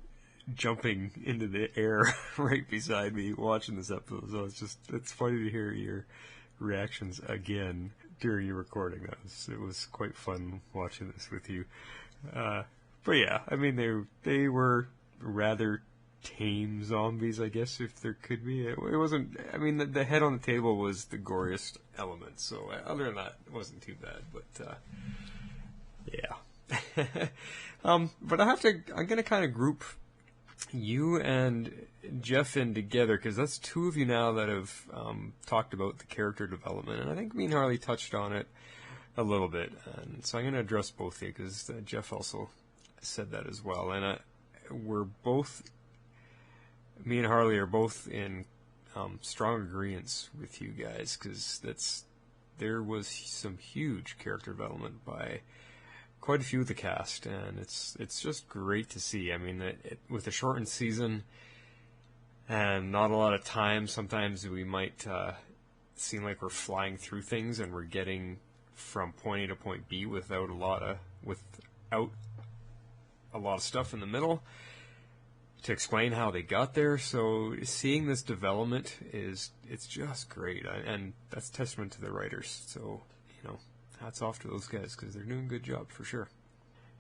Speaker 2: jumping into the air right beside me watching this episode. So it's funny to hear your reactions again during your recording. It was quite fun watching this with you. But yeah, I mean, they were rather tame zombies, I guess, if there could be. It wasn't, I mean, the head on the table was the goriest element, so other than that, it wasn't too bad, but yeah. But I'm gonna kind of group you and Jeff in together, because that's two of you now that have talked about the character development, and I think me and Harley touched on it a little bit, and so I'm gonna address both of you, because Jeff also said that as well, and me and Harley are both in strong agreement with you guys, because there was some huge character development by quite a few of the cast, and it's just great to see. I mean, with a shortened season and not a lot of time, sometimes we might seem like we're flying through things and we're getting from point A to point B without a lot of stuff in the middle to explain how they got there. So seeing this development it's just great, and that's testament to the writers. So, hats off to those guys, because they're doing a good job for sure.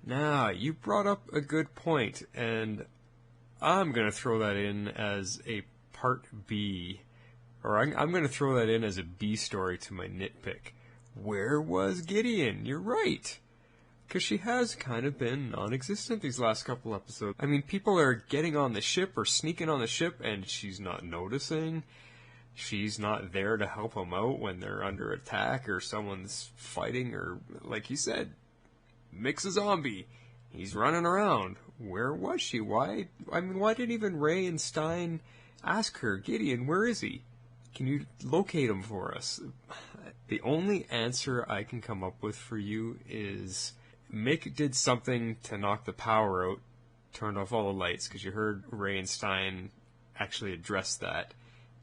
Speaker 2: Now, you brought up a good point, and I'm going to throw that in as a part B, or I'm going to throw that in as a B story to my nitpick. Where was Gideon? You're right. Because she has kind of been non-existent these last couple episodes. I mean, people are getting on the ship or sneaking on the ship, and she's not noticing. She's not there to help them out when they're under attack or someone's fighting, or, like you said, Mick's a zombie. He's running around. Where was she? Why didn't even Ray and Stein ask her, "Gideon, where is he? Can you locate him for us?" The only answer I can come up with for you is Mick did something to knock the power out, turned off all the lights, because you heard Ray and Stein actually address that,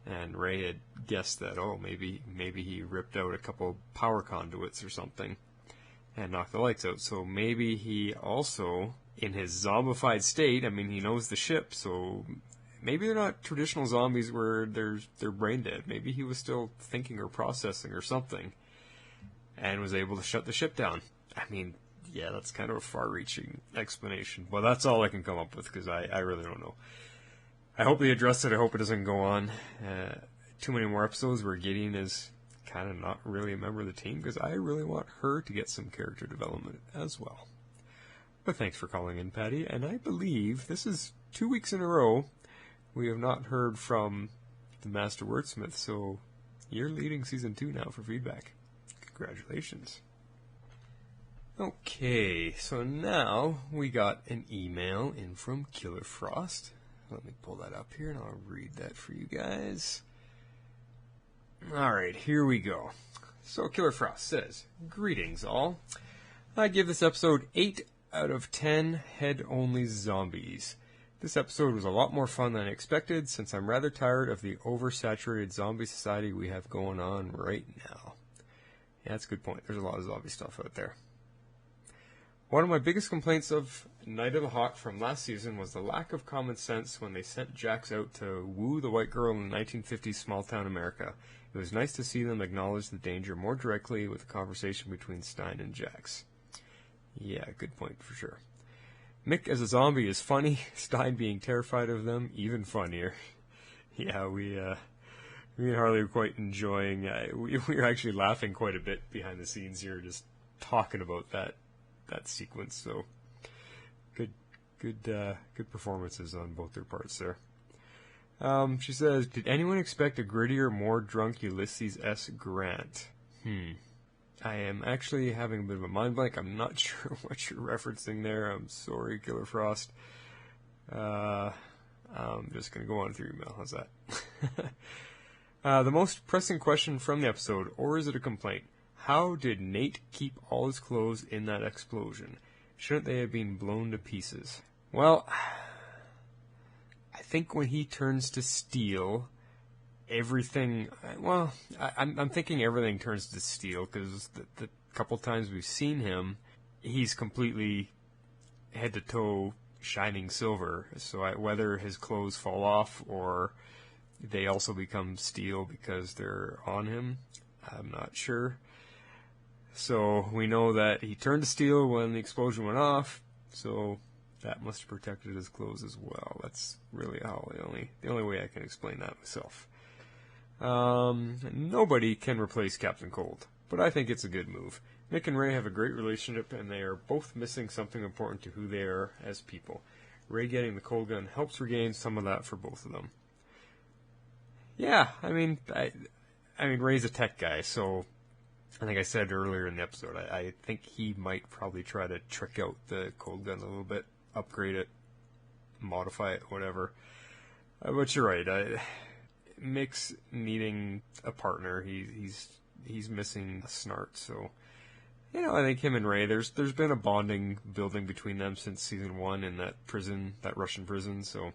Speaker 2: and Ray had guessed that, maybe he ripped out a couple power conduits or something and knocked the lights out. So maybe he also, in his zombified state, I mean, he knows the ship, so maybe they're not traditional zombies where they're brain dead. Maybe he was still thinking or processing or something and was able to shut the ship down. I mean, yeah, that's kind of a far-reaching explanation, but that's all I can come up with, because I really don't know. I hope they address it. I hope it doesn't go on too many more episodes where Gideon is kind of not really a member of the team, because I really want her to get some character development as well. But thanks for calling in, Patty, and I believe this is 2 weeks in a row we have not heard from the Master Wordsmith, so you're leading Season 2 now for feedback. Congratulations. Okay, so now we got an email in from Killer Frost. Let me pull that up here and I'll read that for you guys. Alright, here we go. So Killer Frost says, "Greetings all. I give this episode 8 out of 10 head-only zombies. This episode was a lot more fun than I expected, since I'm rather tired of the oversaturated zombie society we have going on right now. Yeah, that's a good point. There's a lot of zombie stuff out there. One of my biggest complaints of Night of the Hawk from last season was the lack of common sense when they sent Jax out to woo the white girl in 1950s small-town America. It was nice to see them acknowledge the danger more directly with the conversation between Stein and Jax. Yeah, good point for sure. Mick as a zombie is funny. Stein being terrified of them, even funnier. Yeah, me and Harley were quite enjoying. We were actually laughing quite a bit behind the scenes here, just talking about that sequence. So good performances on both their parts there. She says, did anyone expect a grittier, more drunk Ulysses S. Grant? I am actually having a bit of a mind blank. I'm not sure what you're referencing there. I'm sorry, Killer Frost. I'm just going to go on through your email. How's that? The most pressing question from the episode, or is it a complaint? How did Nate keep all his clothes in that explosion? Shouldn't they have been blown to pieces? Well, I think when he turns to steel, everything... Well, I'm thinking everything turns to steel, because the couple times we've seen him, he's completely head to toe shining silver. So whether his clothes fall off or they also become steel because they're on him, I'm not sure. So we know that he turned to steel when the explosion went off, so that must have protected his clothes as well. That's really how the only way I can explain that myself. Nobody can replace Captain Cold, but I think it's a good move. Mick and Ray have a great relationship, and they are both missing something important to who they are as people. Ray getting the cold gun helps regain some of that for both of them. Yeah, I mean, Ray's a tech guy, so I think I said earlier in the episode, I think he might probably try to trick out the cold gun a little bit, upgrade it, modify it, whatever. But you're right. Mick's needing a partner. He's missing a snart. So, I think him and Ray, there's been a bonding building between them since season 1 in that prison, that Russian prison. So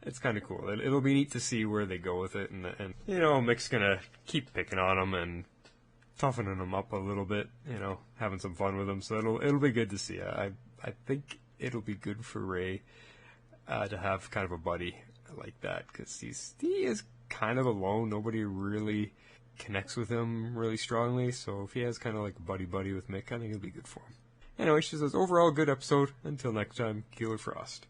Speaker 2: it's kind of cool. It'll be neat to see where they go with it. And Mick's gonna keep picking on him and toughening him up a little bit, having some fun with him. So it'll be good to see. I think it'll be good for Ray to have kind of a buddy like that, because he is kind of alone. Nobody really connects with him really strongly. So if he has kind of like a buddy with Mick, I think it'll be good for him. Anyway, she says, overall good episode. Until next time, Killer Frost.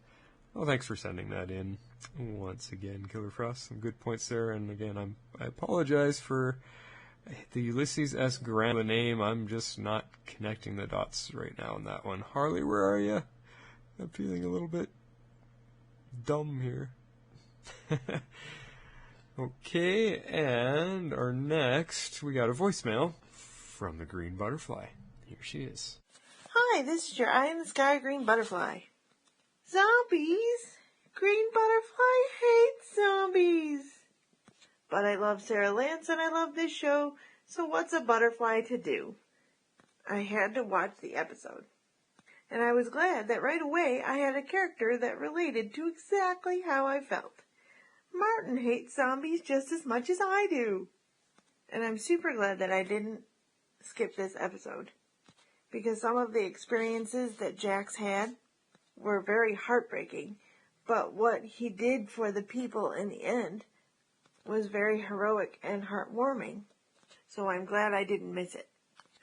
Speaker 2: Well, thanks for sending that in once again, Killer Frost. Some good points there. And again, I apologize for the Ulysses S. Grant, the name. I'm just not connecting the dots right now on that one. Harley, where are you? I'm feeling a little bit dumb here. Okay, and our next, we got a voicemail from the Green Butterfly. Here she is.
Speaker 13: Hi, this is your Eye in the Sky Green Butterfly. Zombies? Green Butterfly hates zombies. But I love Sarah Lance and I love this show, so what's a butterfly to do? I had to watch the episode. And I was glad that right away I had a character that related to exactly how I felt. Martin hates zombies just as much as I do. And I'm super glad that I didn't skip this episode, because some of the experiences that Jax had were very heartbreaking, but what he did for the people in the end was very heroic and heartwarming. So I'm glad I didn't miss it.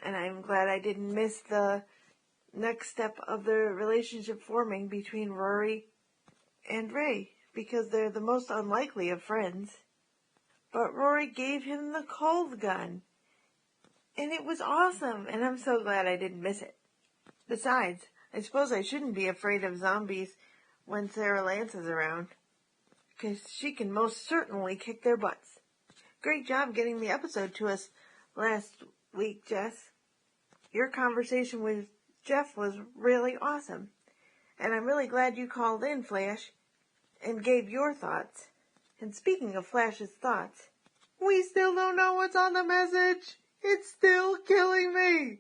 Speaker 13: And I'm glad I didn't miss the next step of the relationship forming between Rory and Ray, because they're the most unlikely of friends. But Rory gave him the cold gun, and it was awesome, and I'm so glad I didn't miss it. Besides, I suppose I shouldn't be afraid of zombies when Sarah Lance is around, because she can most certainly kick their butts. Great job getting the episode to us last week, Jess. Your conversation with Jeff was really awesome, and I'm really glad you called in, Flash, and gave your thoughts. And speaking of Flash's thoughts, we still don't know what's on the message. It's still killing me.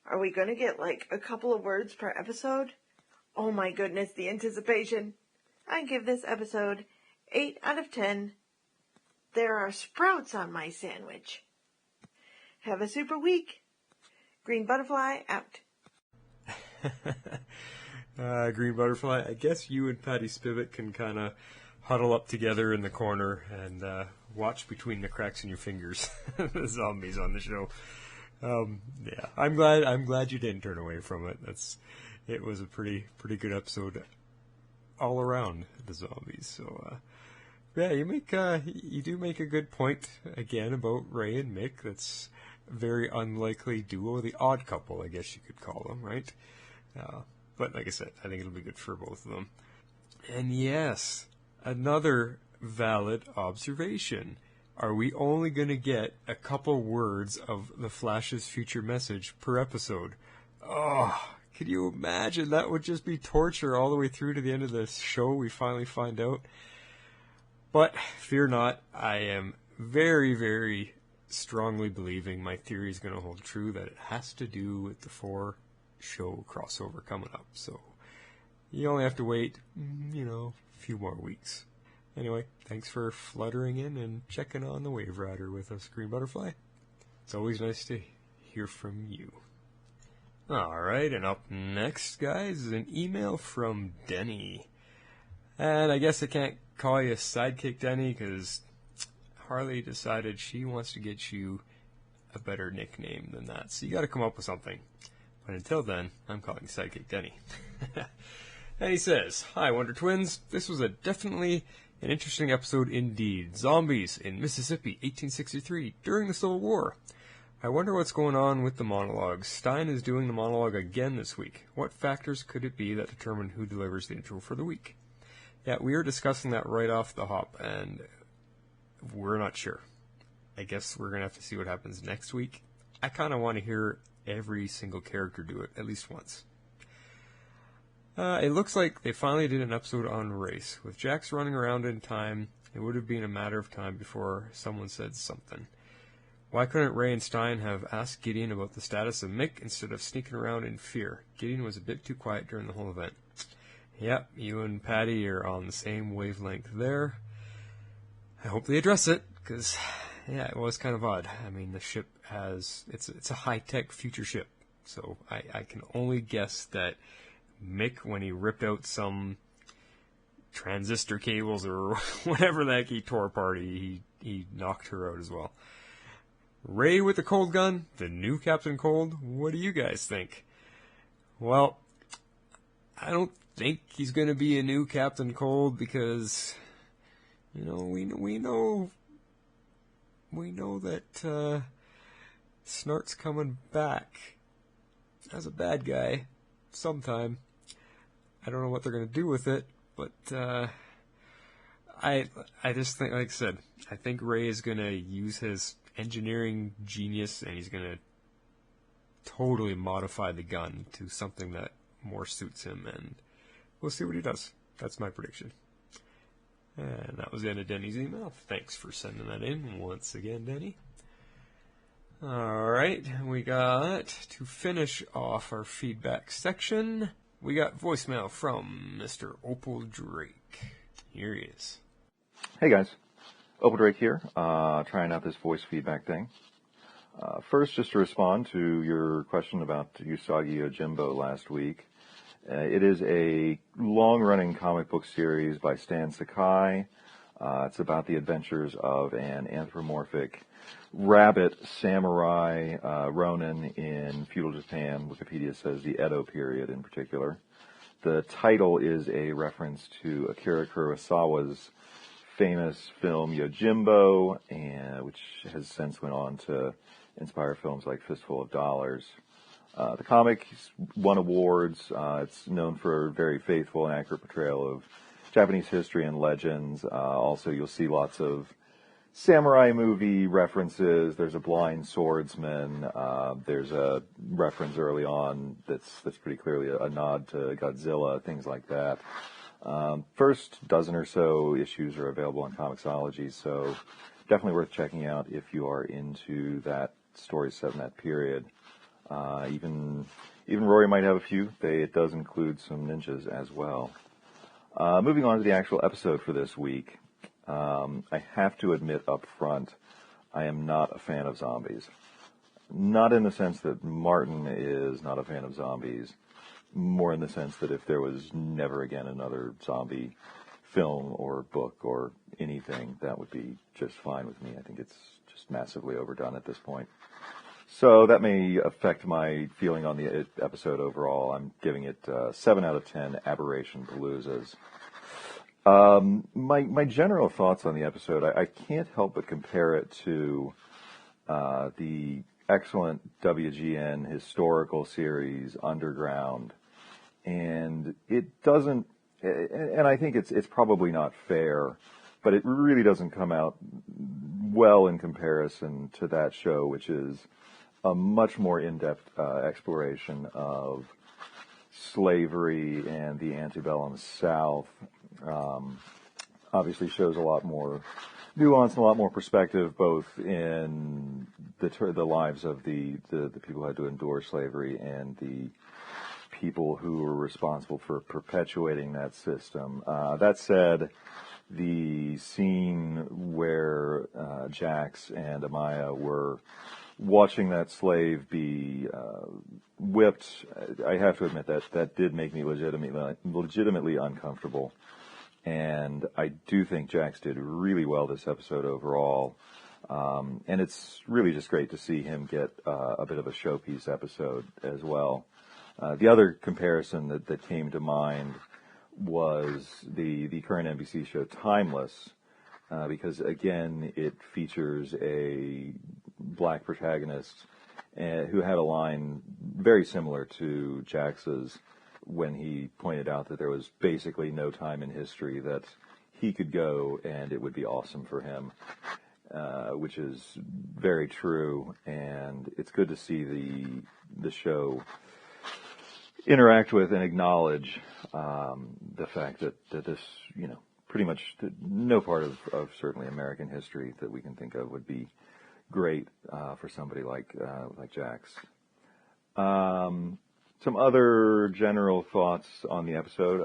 Speaker 13: Are we going to get like a couple of words per episode? Oh my goodness, the anticipation. I give this episode 8 out of 10. There are sprouts on my sandwich. Have a super week. Green Butterfly, out.
Speaker 2: Green Butterfly, I guess you and Patty Spivot can kind of huddle up together in the corner and watch between the cracks in your fingers the zombies on the show. Yeah, I'm glad you didn't turn away from it. It was a pretty good episode all around the zombies. So yeah, you do make a good point again about Ray and Mick. That's a very unlikely duo, the odd couple, I guess you could call them, right? But like I said, I think it'll be good for both of them. And yes, another valid observation. Are we only going to get a couple words of the Flash's future message per episode? Oh, can you imagine? That would just be torture all the way through to the end of the show. We finally find out. But fear not, I am very, very strongly believing my theory is going to hold true, that it has to do with the 4-show crossover coming up. So you only have to wait, a few more weeks. Anyway, thanks for fluttering in and checking on the Waverider with us, Green Butterfly. It's always nice to hear from you. Alright, and up next, guys, is an email from Denny. And I guess I can't call you Sidekick Denny, because Harley decided she wants to get you a better nickname than that. So you got to come up with something. But until then, I'm calling you Sidekick Denny. And he says, "Hi, Wonder Twins. This was definitely an interesting episode indeed. Zombies in Mississippi, 1863, during the Civil War. I wonder what's going on with the monologues. Stein is doing the monologue again this week. What factors could it be that determine who delivers the intro for the week?" Yeah, we were discussing that right off the hop, and we're not sure. I guess we're going to have to see what happens next week. I kind of want to hear every single character do it at least once. It looks like they finally did an episode on race. With Jax running around in time, it would have been a matter of time before someone said something. Why couldn't Ray and Stein have asked Gideon about the status of Mick instead of sneaking around in fear? Gideon was a bit too quiet during the whole event. Yep, you and Patty are on the same wavelength there. I hope they address it, because, yeah, it was kind of odd. I mean, the ship it's a high-tech future ship, so I can only guess that Mick, when he ripped out some transistor cables or whatever the heck he tore apart, he knocked her out as well. Ray with the cold gun, the new Captain Cold, what do you guys think? Well, I don't think he's going to be a new Captain Cold because, we know that Snart's coming back as a bad guy sometime. I don't know what they're going to do with it, but I just think, like I said, I think Ray is going to use his engineering genius and he's going to totally modify the gun to something that more suits him, and we'll see what he does. That's my prediction. And that was the end of Denny's email. Thanks for sending that in once again, Denny. Alright, we got, to finish off our feedback section, we got voicemail from Mr. Opal Drake. Here he is.
Speaker 14: Hey guys, Opal Drake here, trying out this voice feedback thing. First, just to respond to your question about Usagi Yojimbo last week. It is a long-running comic book series by Stan Sakai. It's about the adventures of an anthropomorphic rabbit samurai Ronin in feudal Japan. Wikipedia says the Edo period in particular. The title is a reference to Akira Kurosawa's famous film Yojimbo, which has since went on to inspire films like Fistful of Dollars. The comic won awards. It's known for a very faithful and accurate portrayal of Japanese history and legends. Also, you'll see lots of samurai movie references. There's a blind swordsman. There's a reference early on that's pretty clearly a nod to Godzilla, things like that. First dozen or so issues are available on Comixology, so definitely worth checking out if you are into that story set in that period. Even Rory might have a few. It does include some ninjas as well. Moving on to the actual episode for this week. I have to admit up front, I am not a fan of zombies. not in the sense that Martin is not a fan of zombies, more in the sense that if there was never again another zombie film or book or anything, that would be just fine with me. I think it's just massively overdone at this point. So that may affect my feeling on the episode overall. I'm giving it 7 out of 10 aberration paloozas. My general thoughts on the episode, I can't help but compare it to the excellent WGN historical series Underground, and it doesn't. And I think it's probably not fair, but it really doesn't come out well in comparison to that show, which is a much more in-depth exploration of slavery and the antebellum South. Obviously shows a lot more nuance and a lot more perspective, both in the lives of the people who had to endure slavery and the people who were responsible for perpetuating that system. That said, the scene where Jax and Amaya were watching that slave be whipped, I have to admit that did make me legitimately uncomfortable. And I do think Jax did really well this episode overall. And it's really just great to see him get a bit of a showpiece episode as well. The other comparison that came to mind was the current NBC show Timeless, because again it features a black protagonist who had a line very similar to Jax's when he pointed out that there was basically no time in history that he could go and it would be awesome for him, which is very true, and it's good to see the show interact with and acknowledge the fact that this, pretty much no part of certainly American history that we can think of would be great for somebody like Jax. Some other general thoughts on the episode.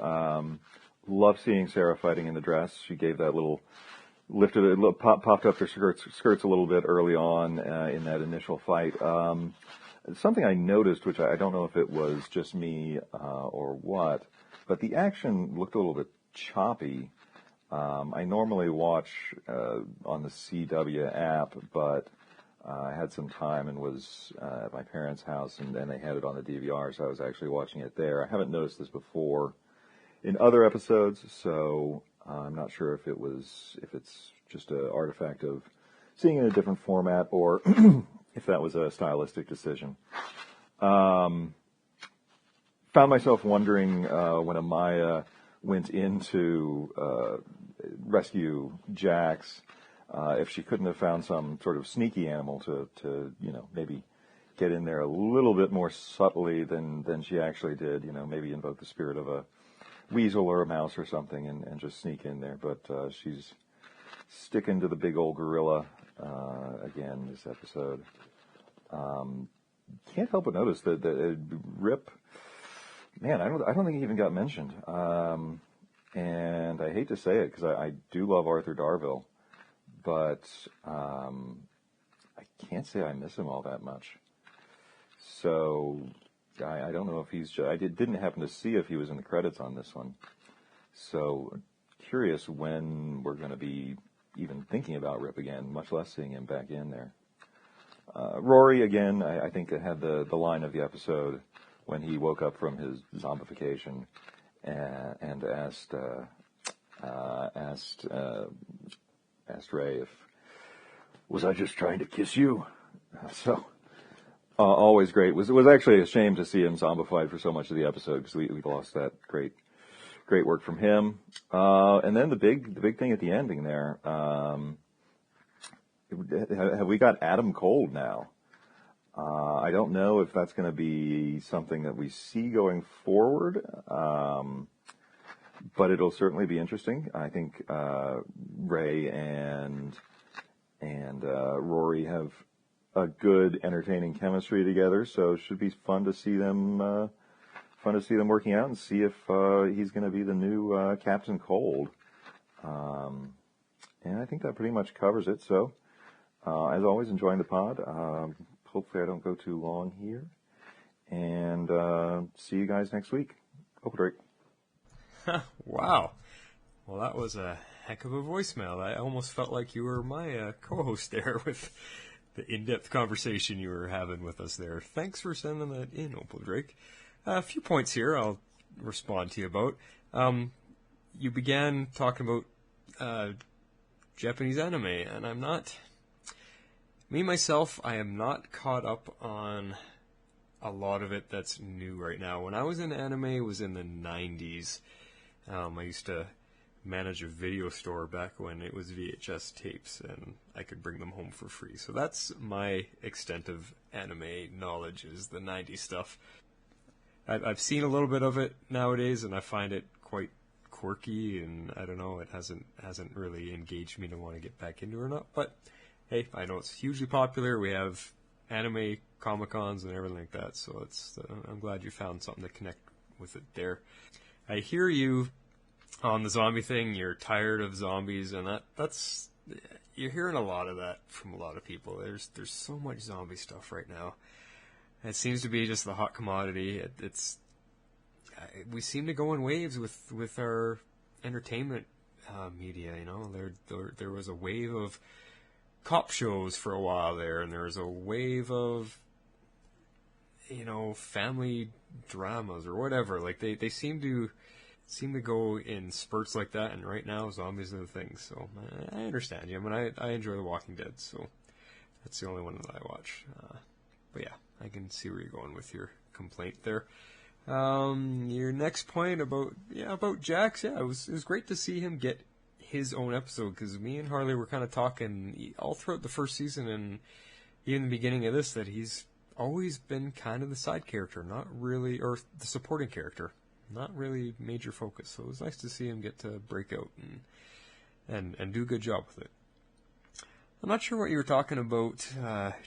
Speaker 14: Love seeing Sarah fighting in the dress. She gave that little popped up her skirts a little bit early on in that initial fight. Something I noticed, which I don't know if it was just me or what, but the action looked a little bit choppy. I normally watch on the CW app, but I had some time and was at my parents' house, and they had it on the DVR, so I was actually watching it there. I haven't noticed this before in other episodes, so I'm not sure if it's just an artifact of seeing it in a different format or if that was a stylistic decision. Found myself wondering when Amaya went in to rescue Jax, if she couldn't have found some sort of sneaky animal to maybe get in there a little bit more subtly than she actually did, maybe invoke the spirit of a weasel or a mouse or something and just sneak in there. But she's sticking to the big old gorilla again this episode. Can't help but notice that Rip, man, I don't think he even got mentioned. And I hate to say it because I do love Arthur Darvill, but I can't say I miss him all that much. So I don't know if he's just, I didn't happen to see if he was in the credits on this one. So curious when we're going to be even thinking about Rip again, much less seeing him back in there. Rory, again, I think had the line of the episode when he woke up from his zombification and asked Ray if, was I just trying to kiss you? So always great. Was actually a shame to see him zombified for so much of the episode because we lost that great work from him. And then the big thing at the ending there. Have we got Adam Cold now? I don't know if that's going to be something that we see going forward, but it'll certainly be interesting. I think Ray and Rory have a good, entertaining chemistry together, so it should be fun to see them working out and see if he's going to be the new Captain Cold. And I think that pretty much covers it. So. As always, enjoying the pod. hopefully I don't go too long here. And see you guys next week. Over, Drake.
Speaker 2: Wow. Well, that was a heck of a voicemail. I almost felt like you were my co-host there with the in-depth conversation you were having with us there. Thanks for sending that in, Opal Drake. A few points here I'll respond to you about. You began talking about Japanese anime, and I'm not... Me, myself, I am not caught up on a lot of it that's new right now. When I was in anime, it was in the 90s. I used to manage a video store back when it was VHS tapes, and I could bring them home for free. So that's my extent of anime knowledge, is the 90s stuff. I've seen a little bit of it nowadays, and I find it quite quirky, and I don't know, it hasn't really engaged me to want to get back into it or not. But hey, I know it's hugely popular. We have anime Comic-Cons and everything like that, so I'm glad you found something to connect with it there. I hear you on the zombie thing. You're tired of zombies, and that's you're hearing a lot of that from a lot of people. There's so much zombie stuff right now. It seems to be just the hot commodity. We seem to go in waves with our entertainment media. You know, there was a wave of cop shows for a while there, and there was a wave of, you know, family dramas or whatever. Like they seem to go in spurts like that, and right now zombies are the thing. So I understand you. I mean, I enjoy The Walking Dead, so that's the only one that I watch. But yeah, I can see where you're going with your complaint there. Your next point about Jax, it was great to see him get his own episode, because me and Harley were kind of talking all throughout the first season and even the beginning of this that he's always been kind of the side character, not really, or the supporting character, not really major focus. So it was nice to see him get to break out and do a good job with it. I'm not sure what you were talking about,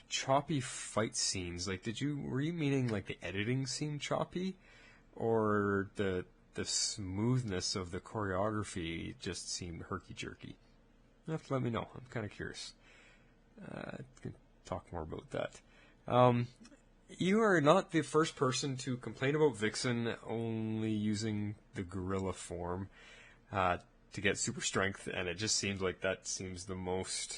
Speaker 2: choppy fight scenes. Like, were you meaning like the editing seemed choppy, or the smoothness of the choreography just seemed herky-jerky? You have to let me know. I'm kind of curious. Can talk more about that. You are not the first person to complain about Vixen only using the gorilla form to get super strength, and it just seems like that seems the most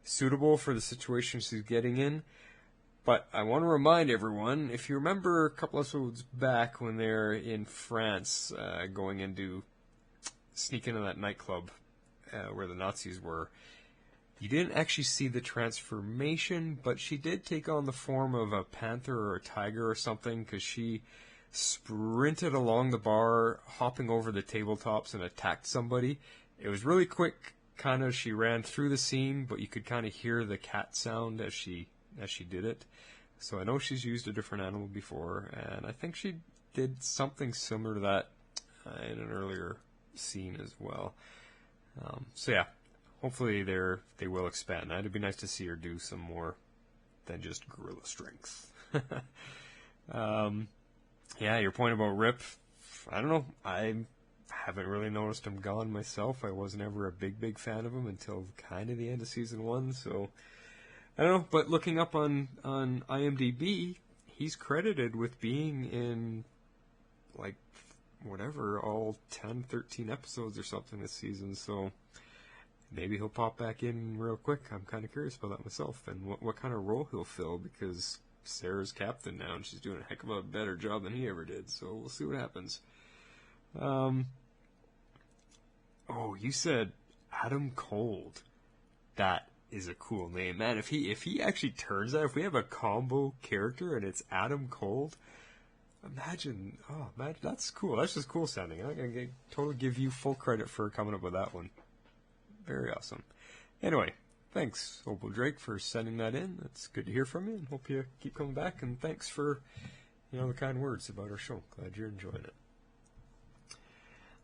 Speaker 2: suitable for the situation she's getting in. But I want to remind everyone, if you remember a couple episodes back when they're in France, sneak into that nightclub where the Nazis were, you didn't actually see the transformation, but she did take on the form of a panther or a tiger or something, because she sprinted along the bar, hopping over the tabletops, and attacked somebody. It was really quick. Kind of, she ran through the scene, but you could kind of hear the cat sound as she did it. So I know she's used a different animal before, and I think she did something similar to that in an earlier scene as well. So yeah, hopefully they will expand that. It'd be nice to see her do some more than just gorilla strength. Yeah, your point about Rip, I don't know. I haven't really noticed him gone myself. I was never a big fan of him until kind of the end of season 1, so I don't know. But looking up on IMDb, he's credited with being in like whatever, all 10, 13 episodes or something this season, so maybe he'll pop back in real quick. I'm kind of curious about that myself, and what kind of role he'll fill, because Sarah's captain now, and she's doing a heck of a better job than he ever did, so we'll see what happens. Oh, you said Adam Cold. That is a cool name, man. If he actually turns out, if we have a combo character and it's Adam Cold, imagine, that's cool. That's just cool sounding. I can totally give you full credit for coming up with that one. Very awesome. Anyway, thanks, Opal Drake, for sending that in. It's good to hear from you, and hope you keep coming back, and thanks for, the kind words about our show. Glad you're enjoying it.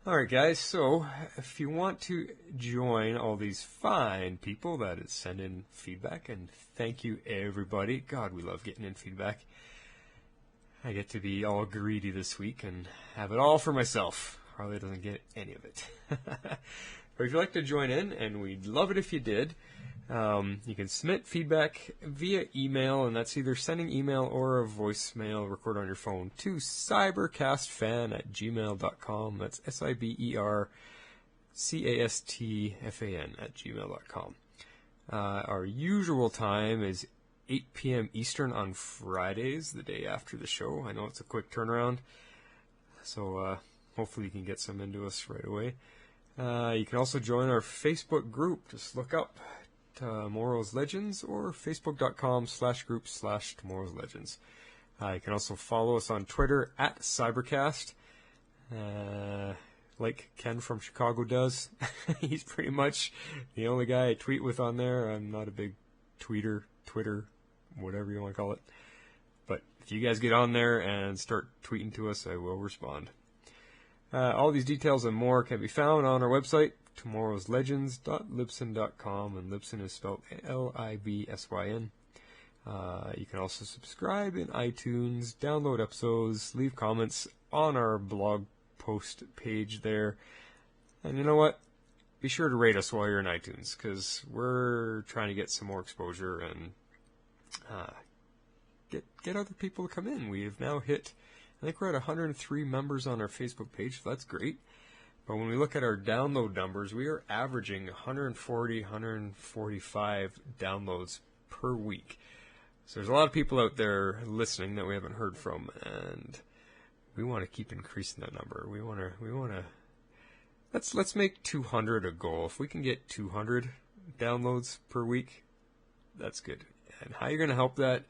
Speaker 2: Alright guys, so if you want to join all these fine people that send in feedback, and thank you everybody. God, we love getting in feedback. I get to be all greedy this week and have it all for myself. Harley doesn't get any of it. But if you'd like to join in, and we'd love it if you did, You can submit feedback via email, and that's either sending email or a voicemail record on your phone to cybercastfan@gmail.com. That's cybercastfan@gmail.com. Our usual time is 8 p.m. Eastern on Fridays, the day after the show. I know it's a quick turnaround, so hopefully you can get some into us right away. You can also join our Facebook group. Just look up Tomorrow's Legends or facebook.com/group/Tomorrow's Legends. You can also follow us on Twitter @Cybercast, like Ken from Chicago does. He's pretty much the only guy I tweet with on there. I'm not a big Twitter, whatever you want to call it. But if you guys get on there and start tweeting to us, I will respond. All these details and more can be found on our website, tomorrowslegends.libsyn.com, and Libsyn is spelled Libsyn. You can also subscribe in iTunes, download episodes, leave comments on our blog post page there. And you know what? Be sure to rate us while you're in iTunes, because we're trying to get some more exposure and get other people to come in. We have now hit, I think we're at 103 members on our Facebook page, so that's great. But when we look at our download numbers, we are averaging 140, 145 downloads per week. So there's a lot of people out there listening that we haven't heard from, and we want to keep increasing that number. We want to. Let's make 200 a goal. If we can get 200 downloads per week, that's good. And how you're going to help that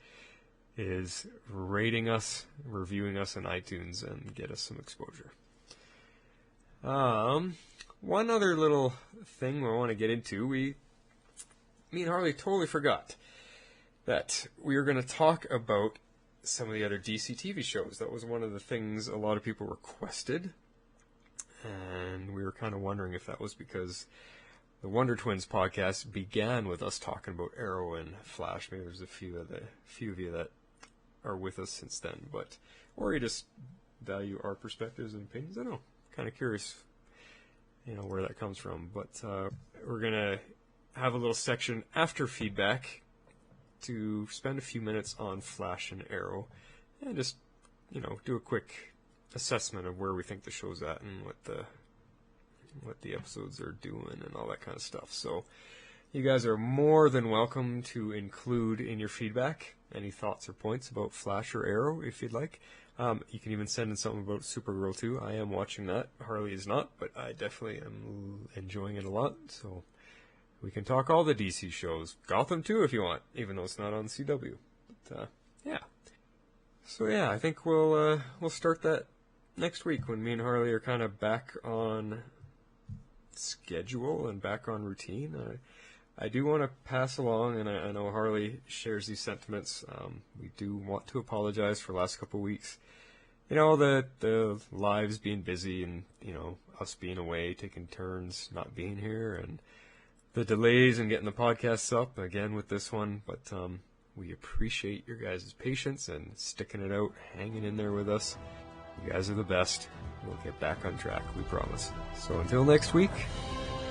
Speaker 2: is rating us, reviewing us on iTunes, and get us some exposure. One other little thing we want to get into, me and Harley totally forgot that we were going to talk about some of the other DC TV shows. That was one of the things a lot of people requested, and we were kind of wondering if that was because the Wonder Twins podcast began with us talking about Arrow and Flash. Maybe there's a few of you that are with us since then, or you just value our perspectives and opinions. I don't know. Kind of curious, where that comes from. But we're gonna have a little section after feedback to spend a few minutes on Flash and Arrow, and just do a quick assessment of where we think the show's at and what the episodes are doing and all that kind of stuff. So you guys are more than welcome to include in your feedback any thoughts or points about Flash or Arrow if you'd like. You can even send in something about Supergirl too. I am watching that. Harley is not, but I definitely am enjoying it a lot. So we can talk all the DC shows. Gotham too if you want, even though it's not on CW. But yeah. So yeah, I think we'll start that next week when me and Harley are kind of back on schedule and back on routine. I do want to pass along, and I know Harley shares these sentiments. We do want to apologize for the last couple of weeks. The lives being busy and, us being away, taking turns, not being here, and the delays in getting the podcasts up, again with this one. But we appreciate your guys' patience and sticking it out, hanging in there with us. You guys are the best. We'll get back on track, we promise. So until next week,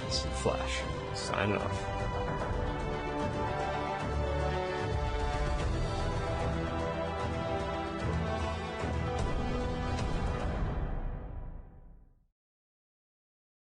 Speaker 2: this is Flash, signing off.